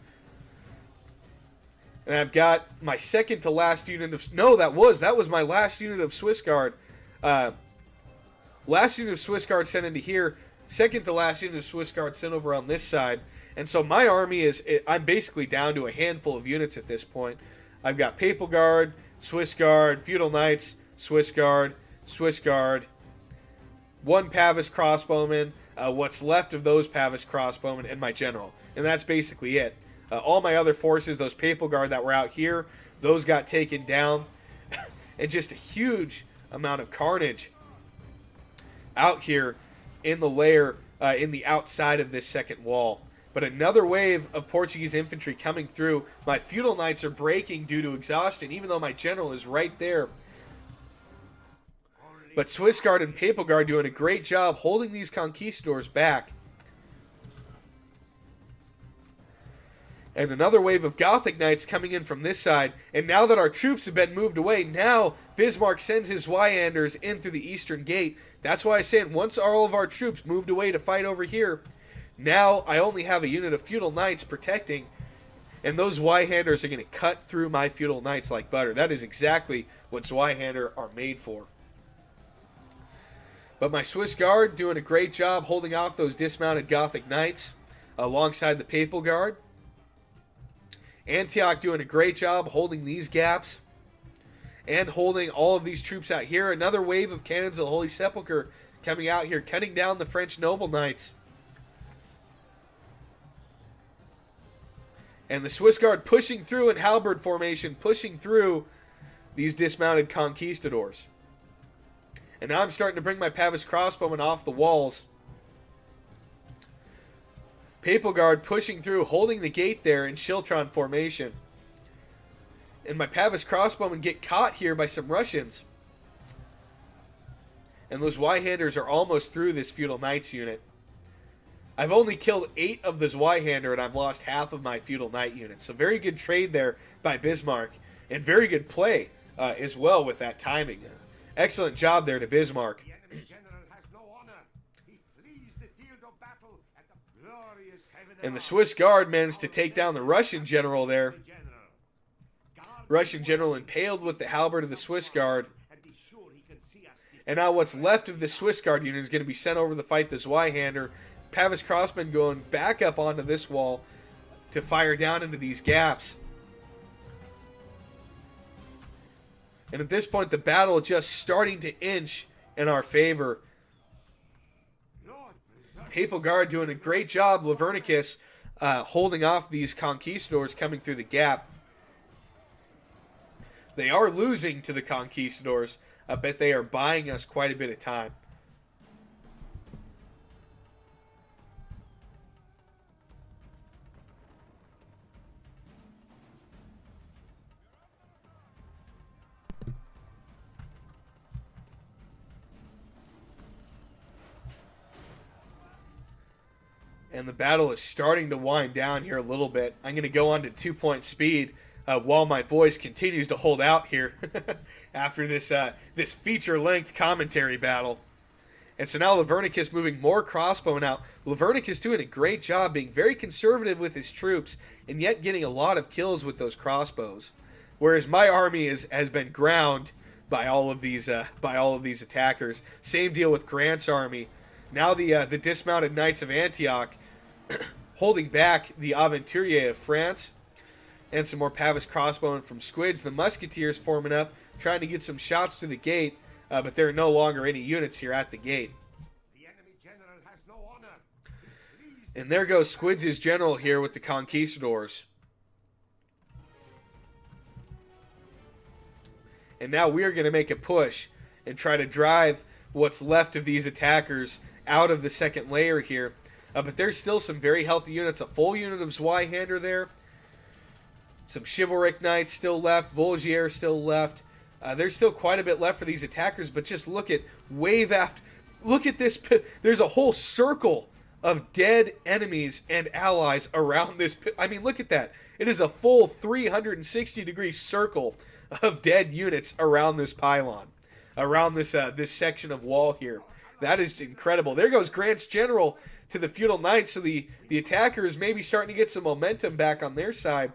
And I've got my second to last unit of... No, that was my last unit of Swiss Guard. Last unit of Swiss Guard sent into here. Second to last unit of Swiss Guard sent over on this side. And so my army is... I'm basically down to a handful of units at this point. I've got Papal Guard, Swiss Guard, Feudal Knights, Swiss Guard, Swiss Guard, 1 Pavis crossbowman, what's left of those Pavis crossbowmen, and my general. And that's basically it. All my other forces, those Papal Guard that were out here, those got taken down. And just a huge amount of carnage out here in the lair, in the outside of this second wall. But another wave of Portuguese infantry coming through. My Feudal Knights are breaking due to exhaustion, even though my general is right there. But Swiss Guard and Papal Guard doing a great job holding these Conquistadors back. And another wave of Gothic Knights coming in from this side. And now that our troops have been moved away, now Bismarck sends his Zweihanders in through the eastern gate. That's why I said once all of our troops moved away to fight over here, now I only have a unit of Feudal Knights protecting. And those Zweihanders are going to cut through my Feudal Knights like butter. That is exactly what Zweihander are made for. But my Swiss Guard doing a great job holding off those dismounted Gothic Knights alongside the Papal Guard. Antioch doing a great job holding these gaps and holding all of these troops out here. Another wave of cannons of the Holy Sepulchre coming out here, cutting down the French noble knights. And the Swiss Guard pushing through in halberd formation, pushing through these dismounted Conquistadors. And now I'm starting to bring my Pavis crossbowmen off the walls. Papal Guard pushing through, holding the gate there in Schiltron formation. And my Pavis crossbowmen get caught here by some Russians. And those Zweihanders are almost through this Feudal Knights unit. I've only killed 8 of the Zweihander, and I've lost half of my Feudal Knight units. So very good trade there by Bismarck. And very good play as well with that timing. Excellent job there to Bismarck. The enemy general has no honor. He flees the field of battle at the glorious heaven. And the Swiss Guard managed to take down the Russian general there. Russian general impaled with the halberd of the Swiss Guard. And now what's left of the Swiss Guard unit is going to be sent over to fight the Zweihander. Pavis crossmen going back up onto this wall to fire down into these gaps. And at this point, the battle just starting to inch in our favor. Papal Guard doing a great job. Lavernicus holding off these Conquistadors coming through the gap. They are losing to the Conquistadors, but they are buying us quite a bit of time. And the battle is starting to wind down here a little bit. I'm going to go on to 2-point speed while my voice continues to hold out here after this feature-length commentary battle. And so now Lavernicus moving more crossbowmen out. Lavernicus doing a great job being very conservative with his troops and yet getting a lot of kills with those crossbows. Whereas my army has been ground by all of these attackers. Same deal with Grant's army. Now the dismounted Knights of Antioch holding back the Aventuriers of France. And some more Pavis crossbowmen from Squids. The Musketeers forming up, trying to get some shots through the gate. But there are no longer any units here at the gate. The enemy general has no honor. And there goes Squids' general here with the Conquistadors. And now we are going to make a push and try to drive what's left of these attackers out of the second layer here. But there's still some very healthy units. A full unit of Zweihander there. Some Chivalric Knights still left. Volgier still left. There's still quite a bit left for these attackers, but just look at wave after... Look at this. There's a whole circle of dead enemies and allies around this. I mean, look at that. It is a full 360-degree circle of dead units around this pylon, around this section of wall here. That is incredible. There goes Grant's general to the Feudal Knights, so the attackers may be starting to get some momentum back on their side.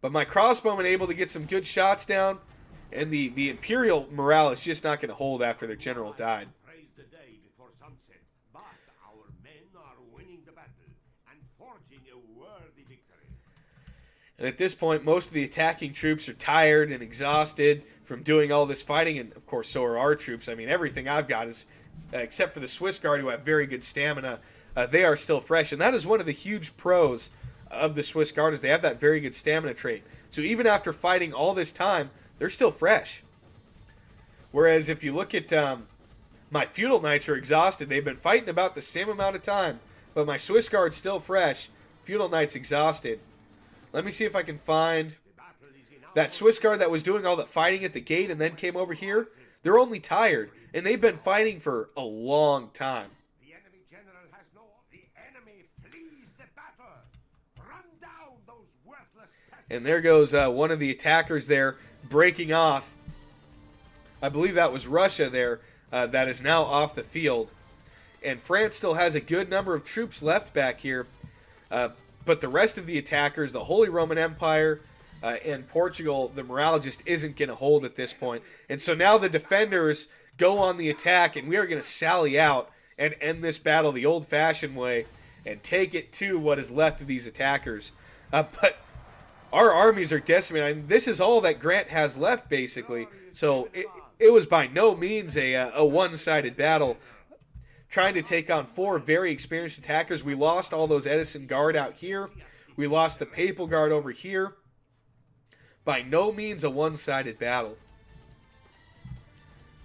But my crossbowmen able to get some good shots down, and the Imperial morale is just not going to hold after their general died. Praise the day before sunset, but our men are winning the battle and forging a worthy victory. And at this point, most of the attacking troops are tired and exhausted from doing all this fighting, and of course so are our troops. I mean, everything I've got is, except for the Swiss Guard who have very good stamina, they are still fresh, and that is one of the huge pros of the Swiss Guard, is they have that very good stamina trait. So even after fighting all this time, they're still fresh. Whereas if you look at my Feudal Knights are exhausted. They've been fighting about the same amount of time, but my Swiss Guard's still fresh. Feudal Knights exhausted. Let me see if I can find that Swiss Guard that was doing all the fighting at the gate and then came over here. They're only tired, and they've been fighting for a long time. The enemy general has no... The enemy flees the battle. Run down those worthless peasants. And there goes one of the attackers there, breaking off. I believe that was Russia there, that is now off the field. And France still has a good number of troops left back here. But the rest of the attackers, the Holy Roman Empire and Portugal, the morale just isn't going to hold at this point. And so now the defenders go on the attack, and we are going to sally out and end this battle the old-fashioned way and take it to what is left of these attackers. But our armies are decimated. I mean, this is all that Grant has left, basically. So it was by no means a one-sided battle. Trying to take on four very experienced attackers. We lost all those Edison Guard out here. We lost the Papal Guard over here. By no means a one-sided battle.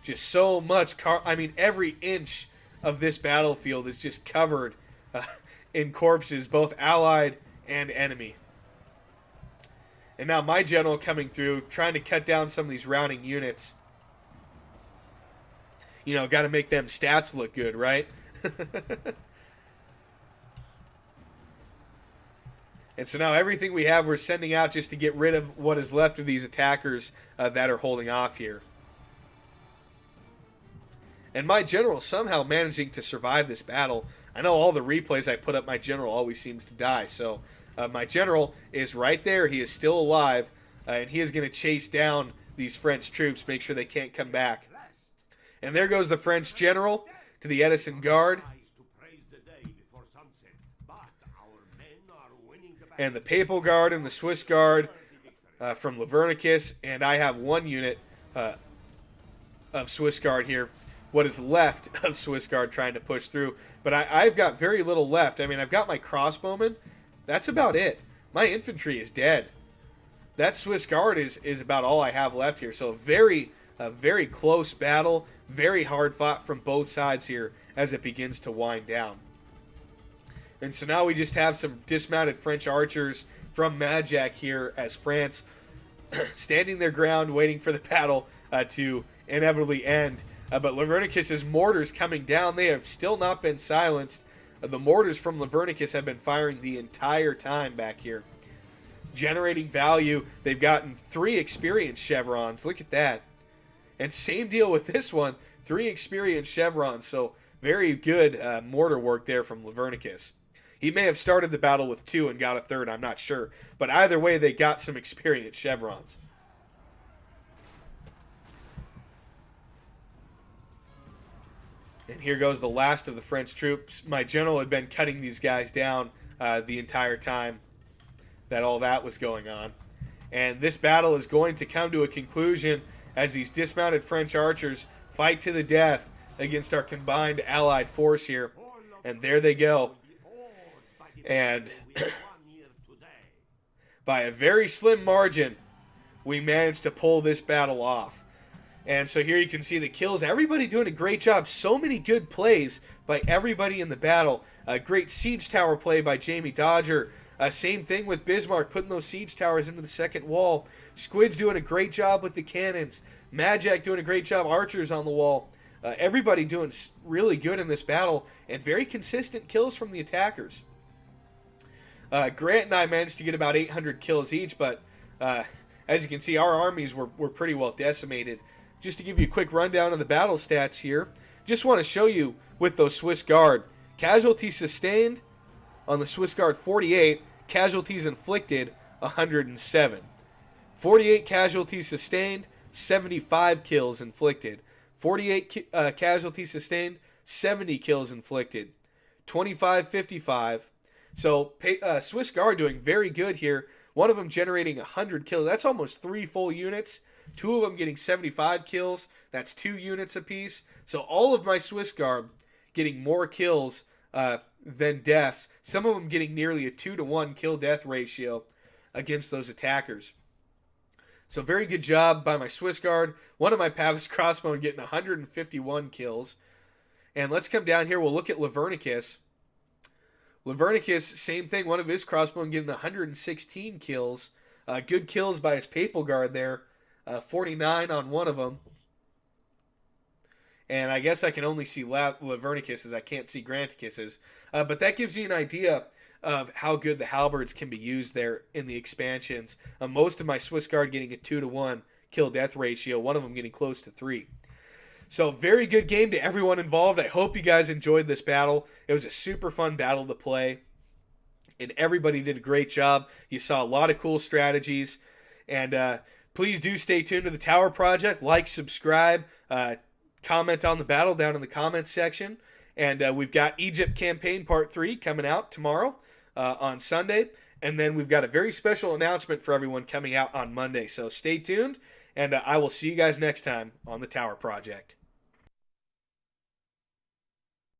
Just so much... I mean, every inch of this battlefield is just covered in corpses, both allied and enemy. And now my general coming through, trying to cut down some of these rounding units. You know, got to make them stats look good, right? And so now everything we have, we're sending out just to get rid of what is left of these attackers that are holding off here. And my general somehow managing to survive this battle. I know all the replays I put up, my general always seems to die. So my general is right there. He is still alive. And he is going to chase down these French troops, make sure they can't come back. And there goes the French general to the Edison Guard. And the Papal Guard and the Swiss Guard from Lavernicus. And I have one unit of Swiss Guard here. What is left of Swiss Guard trying to push through. But I've got very little left. I mean, I've got my crossbowmen. That's about it. My infantry is dead. That Swiss Guard is about all I have left here. So a very close battle. Very hard fought from both sides here as it begins to wind down. And so now we just have some dismounted French archers from Madjack here as France standing their ground waiting for the battle to inevitably end. But Lavernicus' mortars coming down. They have still not been silenced. The mortars from Lavernicus have been firing the entire time back here, generating value. They've gotten 3 experience chevrons. Look at that. And same deal with this one, 3 experience chevrons. So very good mortar work there from Lavernicus. He may have started the battle with 2 and got a 3rd, I'm not sure. But either way, they got some experience chevrons. And here goes the last of the French troops. My general had been cutting these guys down the entire time that all that was going on. And this battle is going to come to a conclusion as these dismounted French archers fight to the death against our combined allied force here. And there they go. And by a very slim margin, we managed to pull this battle off. And so here you can see the kills. Everybody doing a great job. So many good plays by everybody in the battle. A great siege tower play by Jamie Dodger. Same thing with Bismarck, putting those siege towers into the second wall. Squid's doing a great job with the cannons. Majak doing a great job. Archers on the wall. Everybody doing really good in this battle. And very consistent kills from the attackers. Grant and I managed to get about 800 kills each, but as you can see, our armies were pretty well decimated. Just to give you a quick rundown of the battle stats here, just want to show you with those Swiss Guard. Casualties sustained on the Swiss Guard 48, casualties inflicted 107. 48 casualties sustained, 75 kills inflicted. 48 casualties sustained, 70 kills inflicted. 25-55. So Swiss Guard doing very good here. One of them generating 100 kills. That's almost 3 full units. 2 of them getting 75 kills. That's 2 units apiece. So all of my Swiss Guard getting more kills than deaths. Some of them getting nearly a 2-to-1 kill-death ratio against those attackers. So very good job by my Swiss Guard. One of my Pavis crossbowmen getting 151 kills. And let's come down here. We'll look at Lavernicus. Lavernicus, same thing. One of his crossbowmen getting 116 kills. Good kills by his Papal Guard there. 49 on one of them. And I guess I can only see Lavernicus as I can't see Granticus's. But that gives you an idea of how good the halberds can be used there in the expansions. Most of my Swiss Guard getting a 2-to-1 kill-death ratio. One of them getting close to 3. So very good game to everyone involved. I hope you guys enjoyed this battle. It was a super fun battle to play. And everybody did a great job. You saw a lot of cool strategies. And please do stay tuned to the Tower Project. Like, subscribe, comment on the battle down in the comments section. And we've got Egypt Campaign Part 3 coming out tomorrow on Sunday. And then we've got a very special announcement for everyone coming out on Monday. So stay tuned. And I will see you guys next time on the Tower Project.